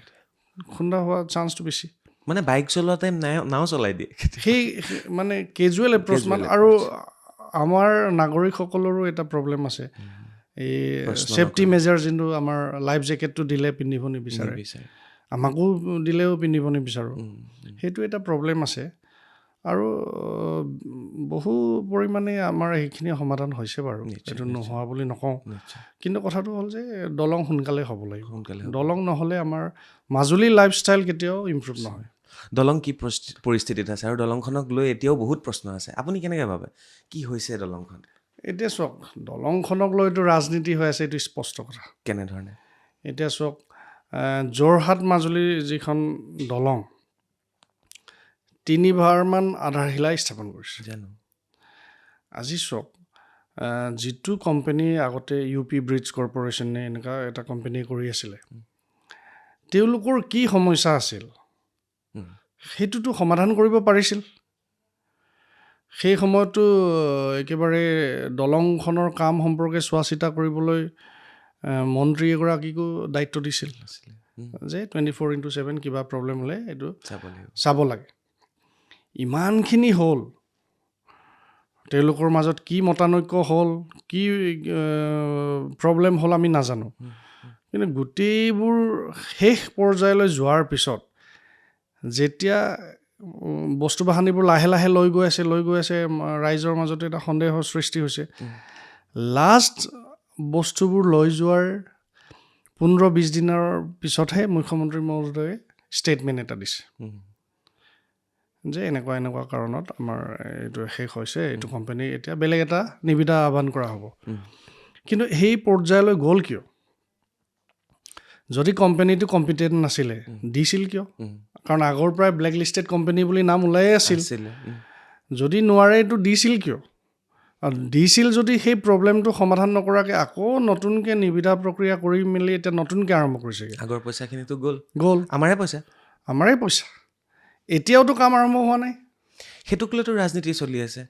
খুন্দা হোৱা চান্সটো বেছি মানে বাইক চলোৱা টাইম নাও চলাই দিয়ে সেই মানে কেজুৱেল এপ্ৰ'চ মানে আৰু আমাৰ নাগৰিকসকলৰো এটা প্ৰব্লেম আছে এই ছেফটি মেজাৰ যোনটো আমাৰ লাইফ জেকেটটো দিলে পিন্ধিব নিবিচাৰে আমাকো দিলেও পিন্ধিব নিবিচাৰোঁ সেইটো এটা প্ৰব্লেম আছে আৰু বহু পৰিমাণে আমাৰ সেইখিনি সমাধান হৈছে বাৰু, নিশ্চয়, এইটো নিশ্চয়। নোহোৱা বুলি নকওঁ। নিশ্চয় কিন্তু কথাটো হ'ল যে দলং সোনকালে হ'ব লাগিব। সোনকালে হ'ব। দলং নহ'লে আমাৰ মাজুলীৰ লাইফষ্টাইল কেতিয়াও ইমপ্ৰুভ নহয়। দলং কি পৰিস্থিতিত আছে আৰু দলংখনক লৈ এতিয়াও বহুত প্ৰশ্ন আছে, আপুনি কেনেকৈ ভাবে কি হৈছে দলংখন? এতিয়া চাওক, দলংখনক লৈতো ৰাজনীতি হৈ আছে, এইটো স্পষ্ট কথা। কেনেধৰণে? এতিয়া চাওক, যোৰহাট মাজুলীৰ যিখন দলং 3বাৰমান আধাৰশিলা স্থাপন কৰিছে। জানো। আজি চাওক, যিটো কোম্পানী আগতে UP ব্ৰিজ কৰ্পৰেশ্যনে এনেকুৱা এটা কোম্পানী কৰি আছিলে, তেওঁলোকৰ কি সমস্যা আছিল সেইটোতো সমাধান কৰিব পাৰিছিল। সেই সময়তো একেবাৰে দলংখনৰ কাম সম্পৰ্কে চোৱা চিতা কৰিবলৈ মন্ত্ৰী এগৰাকীকো দায়িত্ব দিছিল যে 24/7 কিবা প্ৰব্লেম হ'লে এইটো চাব লাগে। ইমানখিনি হ'ল, তেওঁলোকৰ মাজত কি মতানৈক্য হ'ল, কি প্ৰব্লেম হ'ল আমি নাজানো। কিন্তু গোটেইবোৰ শেষ পৰ্যায়লৈ যোৱাৰ পিছত যেতিয়া বস্তু বাহানিবোৰ লাহে লাহে লৈ গৈ আছে, ৰাইজৰ মাজতে এটা সন্দেহৰ সৃষ্টি হৈছে। লাষ্ট বস্তুবোৰ লৈ যোৱাৰ 15-20 দিনৰ পিছতহে মুখ্যমন্ত্ৰী মহোদয়ে ষ্টেটমেণ্ট এটা দিছে যে এনেকুৱা এনেকুৱা কাৰণত আমাৰ এইটো শেষ হৈছে, এইটো কোম্পানী এতিয়া বেলেগ এটা নিবিদা আহ্বান কৰা হ'ব। কিন্তু সেই পৰ্যায়লৈ গ'ল কিয়? যদি কোম্পানীটো কম্পিটেণ্ট নাছিলে, দিছিল কিয়? কাৰণ আগৰ পৰাই ব্লেক লিষ্টেড কোম্পানী বুলি নাম ওলাইয়ে আছিল। যদি নোৱাৰে এইটো দিছিল কিয়? আৰু দিছিল যদি সেই প্ৰব্লেমটো সমাধান নকৰাকৈ আকৌ নতুনকৈ নিবিদা প্ৰক্ৰিয়া কৰি মেলি এতিয়া নতুনকৈ আৰম্ভ কৰিছেগৈ। আগৰ পইচাখিনিতো গ'ল, আমাৰে পইচা। এতিয়াওতো কাম আৰম্ভ হোৱা নাই। সেইটোক লৈতো ৰাজনীতি চলি আছে।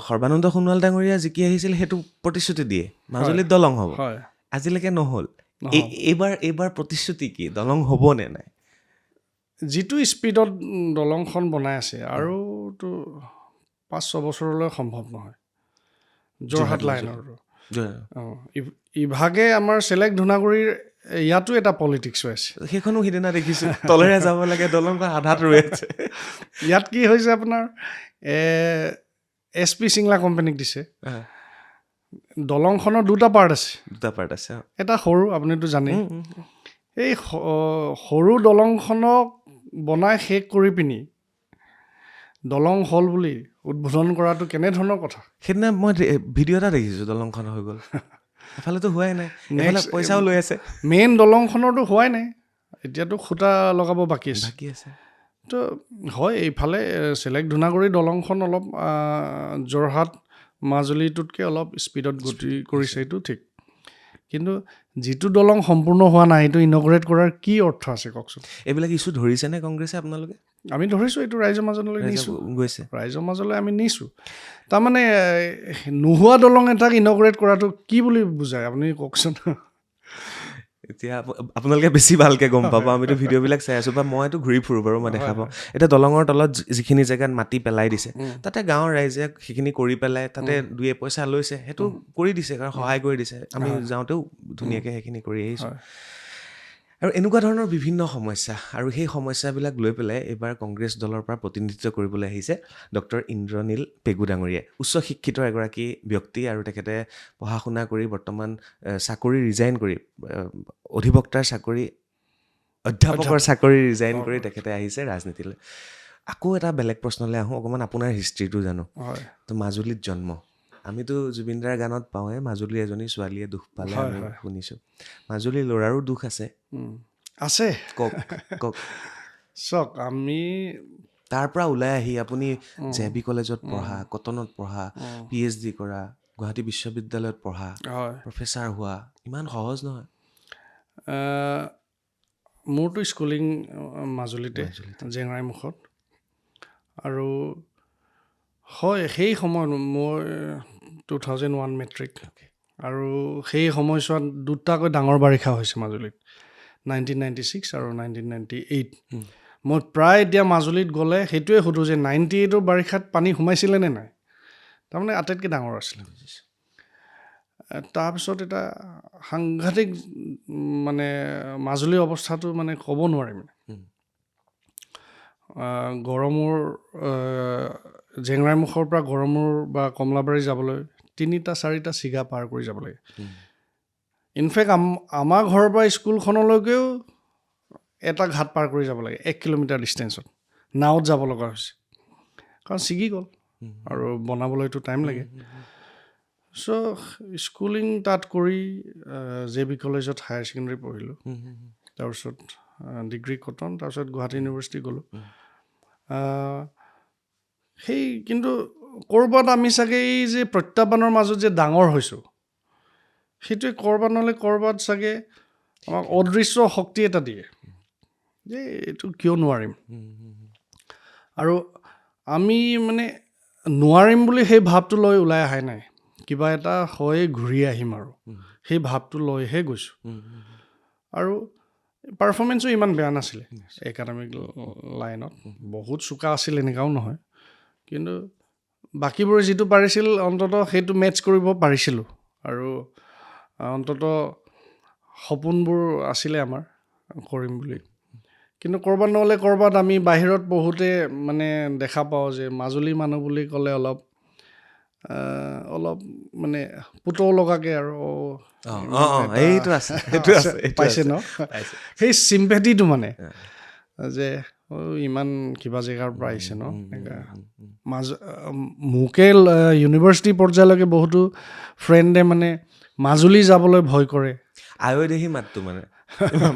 সৰ্বানন্দ সোণোৱাল ডাঙৰীয়া জিকি আহিছিল, সেইটো প্ৰতিশ্ৰুতি দিয়ে মাজুলীত দলং হ'ব, আজিলৈকে নহ'ল। এইবাৰ প্ৰতিশ্ৰুতি কি, দলং হ'ব নে নাই? যিটো স্পীডত দলংখন বনাই আছে আৰুতো 5-6 বছৰলৈ সম্ভৱ নহয়। যোৰহাট লাইনৰটো ইভাগে আমাৰ চেলেক ধূনাগুৰিৰ ইয়াতো এটা পলিটিক্স হৈ আছে। সেইখনো সিদিনা দেখিছোঁ, তলেৰে যাব লাগে, দলংখন আধাত ৰৈ আছে। ইয়াত কি হৈছে আপোনাৰ, SP চিংলা কোম্পানীক দিছে। দলংখনৰ দুটা পাৰ্ট আছে। এটা সৰু, আপুনিতো জানেই। এই সৰু দলংখনক বনাই শেষ কৰি পিনি দলং হ'ল বুলি উদ্বোধন কৰাটো কেনেধৰণৰ কথা? সেইদিনা মই ভিডিঅ' এটা দেখিছোঁ, দলংখন হৈ গ'ল, এফালেতো হোৱাই নাই, পইচাও লৈ আছে। মেইন দলংখনৰতো হোৱাই নাই, এতিয়াতো খুটা লগাব বাকী আছে। তো হয়, এইফালে চেলেক ধূনাগুৰি দলংখন অলপ যোৰহাট মাজুলীটোতকৈ অলপ স্পীডত গতি কৰিছে, এইটো ঠিক। কিন্তু যিটো দলং সম্পূৰ্ণ হোৱা নাই, সেইটো ইনগ্ৰেট কৰাৰ কি অৰ্থ আছে কওকচোন? এইবিলাক ইছ্যু ধৰিছেনে কংগ্ৰেছে আপোনালোকে? আমি ধৰিছোঁ, এইটো ৰাইজৰ মাজলৈ নিছোঁ, ৰাইজৰ মাজলৈ আমি নিছোঁ। তাৰমানে নোহোৱা দলং এটাক ইনগ্ৰেট কৰাটো কি বুলি বুজায় আপুনি কওকচোন? এতিয়া আপোনালোকে বেছি ভালকৈ গম পাব, আমিতো ভিডিঅ'বিলাক চাই আছোঁ বা মইতো ঘূৰি ফুৰোঁ বাৰু, মই দেখা পাওঁ। এতিয়া দলঙৰ তলত যিখিনি জেগাত মাটি পেলাই দিছে, তাতে গাঁৱৰ ৰাইজে সেইখিনি কৰি পেলাই তাতে 2-পইচা লৈছে, সেইটো কৰি দিছে, কাৰণ সহায় কৰি দিছে। আমি যাওঁতেও ধুনীয়াকৈ সেইখিনি কৰি আহিছোঁ। আৰু এনেকুৱা ধৰণৰ বিভিন্ন সমস্যা, আৰু সেই সমস্যাবিলাক লৈ পেলাই এইবাৰ কংগ্ৰেছ দলৰ পৰা প্ৰতিনিধিত্ব কৰিবলৈ আহিছে ডক্টৰ ইন্দ্ৰনীল পেগু ডাঙৰীয়াই। উচ্চ শিক্ষিত এগৰাকী ব্যক্তি, আৰু তেখেতে পঢ়া শুনা কৰি বৰ্তমান চাকৰি ৰিজাইন কৰি, অধিবক্তাৰ চাকৰি, অধ্যাপকৰ চাকৰি ৰিজাইন কৰি তেখেতে আহিছে ৰাজনীতিলৈ। আকৌ এটা বেলেগ প্ৰশ্নলৈ আহোঁ, অকণমান আপোনাৰ হিষ্ট্ৰীটো জানো। তো মাজুলীত জন্ম, আমিতো জুবিনদাৰ গানত পাওঁৱে, মাজুলীৰ এজনী ছোৱালীয়ে দুখ পালে, আমি শুনিছোঁ। মাজুলীৰ ল'ৰাৰো দুখ আছে। কওক। চাওক, আমি তাৰ পৰা ওলাই আহি আপুনি JB কলেজত পঢ়া, কটনত পঢ়া, PhD কৰা, গুৱাহাটী বিশ্ববিদ্যালয়ত পঢ়া, প্ৰফেচাৰ হোৱা, ইমান সহজ নহয়। মোৰতো স্কুলিং মাজুলীতে, জেংৰাইমুখত। আৰু হয়, সেই সময়ত মোৰ 2001 মেট্ৰিক, আৰু সেই সময়ছোৱাত দুটাকৈ ডাঙৰ বাৰিষা হৈছে মাজুলীত, 1996 আৰু 1998। মই প্ৰায় এতিয়া মাজুলীত গ'লে সেইটোৱে সোধোঁ যে 98ৰ বাৰিষাত পানী সোমাইছিলে নে নাই? তাৰমানে আটাইতকৈ ডাঙৰ আছিলে। তাৰপিছত এটা সাংঘাতিক মানে মাজুলীৰ অৱস্থাটো মানে ক'ব নোৱাৰিম। গড়মূৰ জেংৰাইমুখৰ পৰা গড়মূৰ বা কমলাবাৰী যাবলৈ 3-4টা চিগা পাৰ কৰি যাব লাগে। ইনফেক্ট আমাৰ ঘৰৰ পৰা স্কুলখনলৈকেও এটা ঘাট পাৰ কৰি যাব লাগে 1 কিলোমিটাৰ ডিষ্টেঞ্চত। নাৱত যাব লগা হৈছে কাৰণ ছিগি গ'ল আৰু বনাবলৈতো টাইম লাগে। চ' স্কুলিং তাত কৰি JB কলেজত হায়াৰ ছেকেণ্ডেৰী পঢ়িলোঁ, তাৰপিছত ডিগ্ৰী কটন, তাৰপিছত গুৱাহাটী ইউনিভাৰ্চিটি গ'লোঁ। সেই কিন্তু ক'ৰবাত আমি চাগে এই যে প্ৰত্যাহ্বানৰ মাজত যে ডাঙৰ হৈছোঁ, সেইটোৱে ক'ৰবাত নহ'লে ক'ৰবাত চাগে আমাক অদৃশ্য শক্তি এটা দিয়ে যে এইটো কিয় নোৱাৰিম। আৰু আমি মানে নোৱাৰিম বুলি সেই ভাৱটো লৈ ওলাই অহাই নাই, কিবা এটা হৈ ঘূৰি আহিম আৰু সেই ভাৱটো লৈহে গৈছোঁ। আৰু পাৰফৰ্মেঞ্চো ইমান বেয়া নাছিলে একাডেমিক লাইনত, বহুত চোকা আছিল এনেকুৱাও নহয়, কিন্তু বাকীবোৰে যিটো পাৰিছিল অন্ততঃ সেইটো মেটচ কৰিব পাৰিছিলোঁ। আৰু অন্ততঃ সপোনবোৰ আছিলে আমাৰ কৰিম বুলি। কিন্তু ক'ৰবাত নহ'লে ক'ৰবাত আমি বাহিৰত পঢ়োঁতে মানে দেখা পাওঁ যে মাজুলী মানুহ বুলি ক'লে অলপ মানে পুতৌ লগাকৈ আৰু এইটো আছে পাইছে ন সেই চিম্পেথিটো মানে যে ইমান কিবা জেগাৰ পৰা আহিছে ন মোকে ইউনিভাৰ্চিটি পৰ্যায়লৈকে বহুতো ফ্ৰেণ্ডে মানে মাজুলী যাবলৈ ভয় কৰে। আয়দেহি মাতটো মানে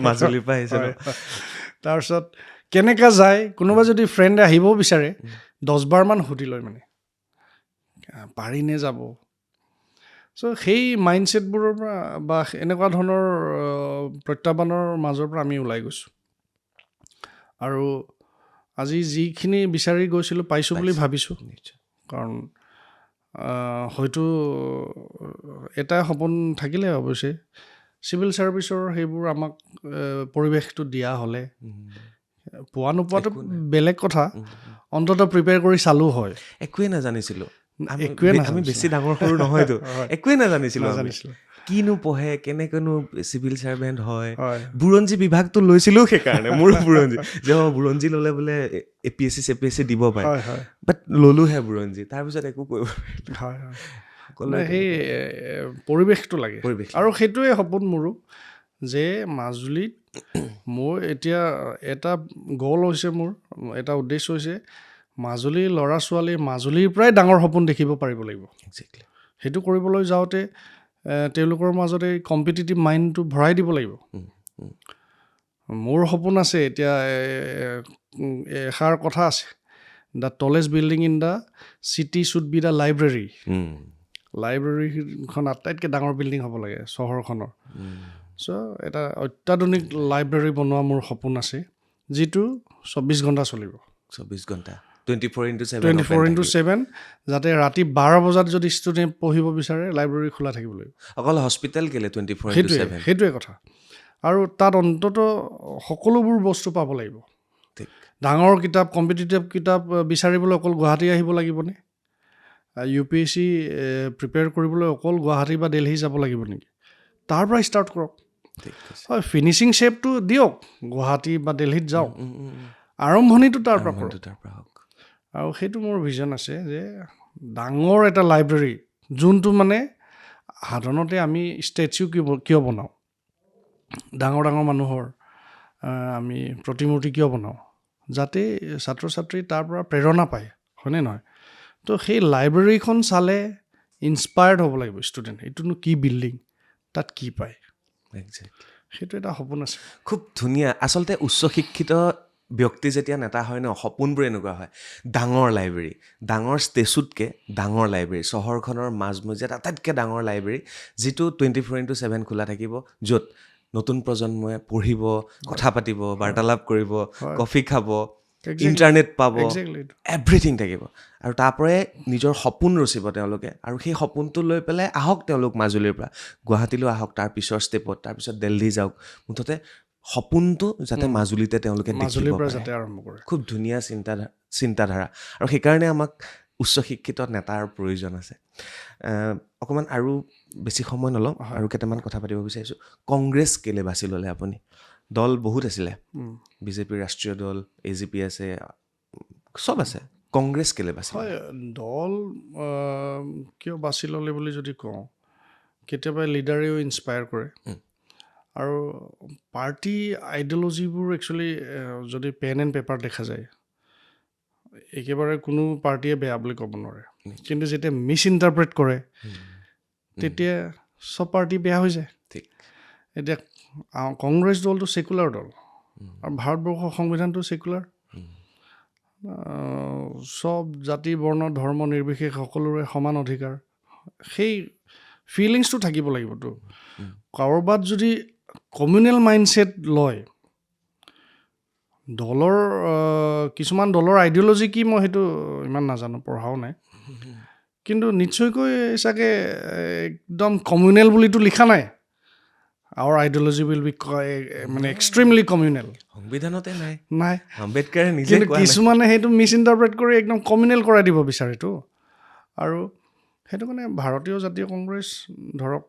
মাজুলীৰ পৰা আহিছে। তাৰপিছত কেনেকৈ যায়, কোনোবা যদি ফ্ৰেণ্ডে আহিবও বিচাৰে 10বাৰমান সুধি লয় মানে পাৰিনে যাব। চ' সেই মাইণ্ডছেটবোৰৰ পৰা বা এনেকুৱা ধৰণৰ প্ৰত্যাহ্বানৰ মাজৰ পৰা আমি ওলাই গৈছোঁ আৰু আজি যিখিনি বিচাৰি গৈছিলোঁ পাইছোঁ বুলি ভাবিছোঁ। কাৰণ হয়তো এটাই সপোন থাকিলে অৱশ্যে চিভিল ছাৰ্ভিচৰ সেইবোৰ আমাক পৰিৱেশটো দিয়া হ'লে পোৱা নোপোৱাটো বেলেগ কথা, অন্ততঃ প্ৰিপেয়াৰ কৰি চালোঁ হয়। একোৱে নাজানিছিলোঁ, আমি বেছি ডাঙৰ সৰু নহয়তো, একোৱে নাজানিছিলোঁ। কিনো পঢ়ে, কেনেকৈনো চিভিল ছাৰ্ভেণ্ট হয়। বুৰঞ্জী বিভাগটো লৈছিলোঁ সেইকাৰণে, মোৰ বুৰঞ্জী যে বুৰঞ্জী ল'লে বোলে APSC CPSC দিব পাৰে, বাট ল'লোহে বুৰঞ্জী, তাৰপিছত একো কৰিব সেই পৰিৱেশটো লাগে। আৰু সেইটোৱে সপোন মোৰো যে মাজুলীত মোৰ এতিয়া এটা গ'ল হৈছে, মোৰ এটা উদ্দেশ্য হৈছে মাজুলীৰ ল'ৰা ছোৱালী মাজুলীৰ পৰাই ডাঙৰ সপোন দেখিব পাৰিব লাগিব। সেইটো কৰিবলৈ যাওঁতে তেওঁলোকৰ মাজতে কম্পিটিটিভ মাইণ্ডটো ভৰাই দিব লাগিব। মোৰ সপোন আছে এতিয়া এষাৰ কথা আছে, the tallest building in the city should be the library. লাইব্ৰেৰীখন আটাইতকৈ ডাঙৰ বিল্ডিং হ'ব লাগে চহৰখনৰ। চ' এটা অত্যাধুনিক লাইব্ৰেৰী বনোৱা মোৰ সপোন আছে, যিটো 24 ঘণ্টা চলিব। 24 ঘণ্টা 24x7 যাতে ৰাতি 12 বজাত যদি ষ্টুডেণ্ট পঢ়িব বিচাৰে লাইব্ৰেৰী খোলা থাকিব লাগিব। অকল হস্পিটেল কেলে 24x7? সেইটোৱে কথা। আৰু তাত অন্ততঃ সকলোবোৰ বস্তু পাব লাগিব। ডাঙৰ কিতাপ, কম্পিটিটিভ কিতাপ বিচাৰিবলৈ অকল গুৱাহাটী আহিব লাগিবনে? UPSC প্ৰিপেয়াৰ কৰিবলৈ অকল গুৱাহাটী বা দিল্লী যাব লাগিব নেকি? তাৰ পৰা ষ্টাৰ্ট কৰক। হয়, ফিনিচিং শ্বেপটো দিয়ক, গুৱাহাটী বা দিল্লীত যাওক, আৰম্ভণিটো তাৰ পৰা কৰক। আৰু সেইটো মোৰ ভিজন আছে যে ডাঙৰ এটা লাইব্ৰেৰী, যোনটো মানে সাধাৰণতে আমি ষ্টেচু কিয় বনাওঁ, ডাঙৰ ডাঙৰ মানুহৰ আমি প্ৰতিমূৰ্তি কিয় বনাওঁ, যাতে ছাত্ৰ ছাত্ৰী তাৰ পৰা প্ৰেৰণা পায়, হয়নে নহয়? তো সেই লাইব্ৰেৰীখন চালে ইনস্পায়াৰ্ড হ'ব লাগিব ষ্টুডেণ্ট, এইটোনো কি বিল্ডিং, তাত কি পায়। সেইটো এটা সপোন আছে। খুব ধুনীয়া। আচলতে উচ্চ শিক্ষিত ব্যক্তি যেতিয়া নেতা হয় ন, সপোনবোৰ এনেকুৱা হয়। ডাঙৰ লাইব্ৰেৰী, ডাঙৰ ষ্টেচুতকৈ ডাঙৰ লাইব্ৰেৰী, চহৰখনৰ মাজমজিয়াত আটাইতকৈ ডাঙৰ লাইব্ৰেৰী, যিটো 24x7 খোলা থাকিব, য'ত নতুন প্ৰজন্মই পঢ়িব, কথা পাতিব, বাৰ্তালাপ কৰিব, কফি খাব, ইণ্টাৰনেট পাব, এভৰিথিং থাকিব। আৰু তাৰ পৰাই নিজৰ সপোন ৰচিব তেওঁলোকে। আৰু সেই সপোনটো লৈ পেলাই আহক তেওঁলোক মাজুলীৰ পৰা গুৱাহাটীলৈ আহক, তাৰ পিছৰ ষ্টেপত, তাৰপিছত দিল্লী যাওক, মুঠতে সপোনটো যাতে মাজুলীতে তেওঁলোকে দেখিব পাৰে। খুব ধুনীয়া চিন্তাধাৰা। আৰু সেইকাৰণে আমাক উচ্চ শিক্ষিত নেতাৰ প্ৰয়োজন আছে। অকণমান আৰু বেছি সময় নলওঁ, আৰু কেইটামান কথা পাতিব বিচাৰিছোঁ। কংগ্ৰেছ কেলৈ বাছি ল'লে আপুনি? দল বহুত আছিলে, BJPৰ ৰাষ্ট্ৰীয় দল, AGP আছে, চব আছে কংগ্ৰেছ কেলে বাচিলে হয় দল কিয় বাছি ল'লে বুলি যদি কওঁ কেতিয়াবা লিডাৰেও ইনস্পায়াৰ কৰে আৰু পাৰ্টি আইডিঅ'লজিবোৰ একচুৱেলি যদি পেন এণ্ড পেপাৰ দেখা যায় একেবাৰে কোনো পাৰ্টীয়ে বেয়া বুলি ক'ব নোৱাৰে কিন্তু যেতিয়া মিছ ইণ্টাৰপ্ৰেট কৰে তেতিয়া চব পাৰ্টি বেয়া হৈ যায় ঠিক এতিয়া কংগ্ৰেছ দলটো ছেকুলাৰ দল আৰু ভাৰতবৰ্ষৰ সংবিধানটো ছেকুলাৰ চব জাতি বৰ্ণ ধৰ্ম নিৰ্বিশেষ সকলোৰে সমান অধিকাৰ সেই ফিলিংছটো থাকিব লাগিবতো কাৰোবাত যদি কমিউনেল মাইণ্ডছেট লয় দলৰ কিছুমান দলৰ আইডিঅ'লজি কি মই সেইটো ইমান নাজানো পঢ়াও নাই কিন্তু নিশ্চয়কৈ চাগে একদম কমিউনেল বুলিতো লিখা নাই আৱাৰ আইডিঅ'লজি উইল বি মানে এক্সট্ৰিমলি কমিউনেল সংবিধানতে নাই নাই আম্বেদকাৰে নিজে কিন্তু কোৱা নাই কিছুমানে সেইটো মিছ ইণ্টাৰপ্ৰেট কৰি একদম কমিউনেল কৰাই দিব বিচাৰেতো আৰু সেইটো কাৰণে ভাৰতীয় জাতীয় কংগ্ৰেছ ধৰক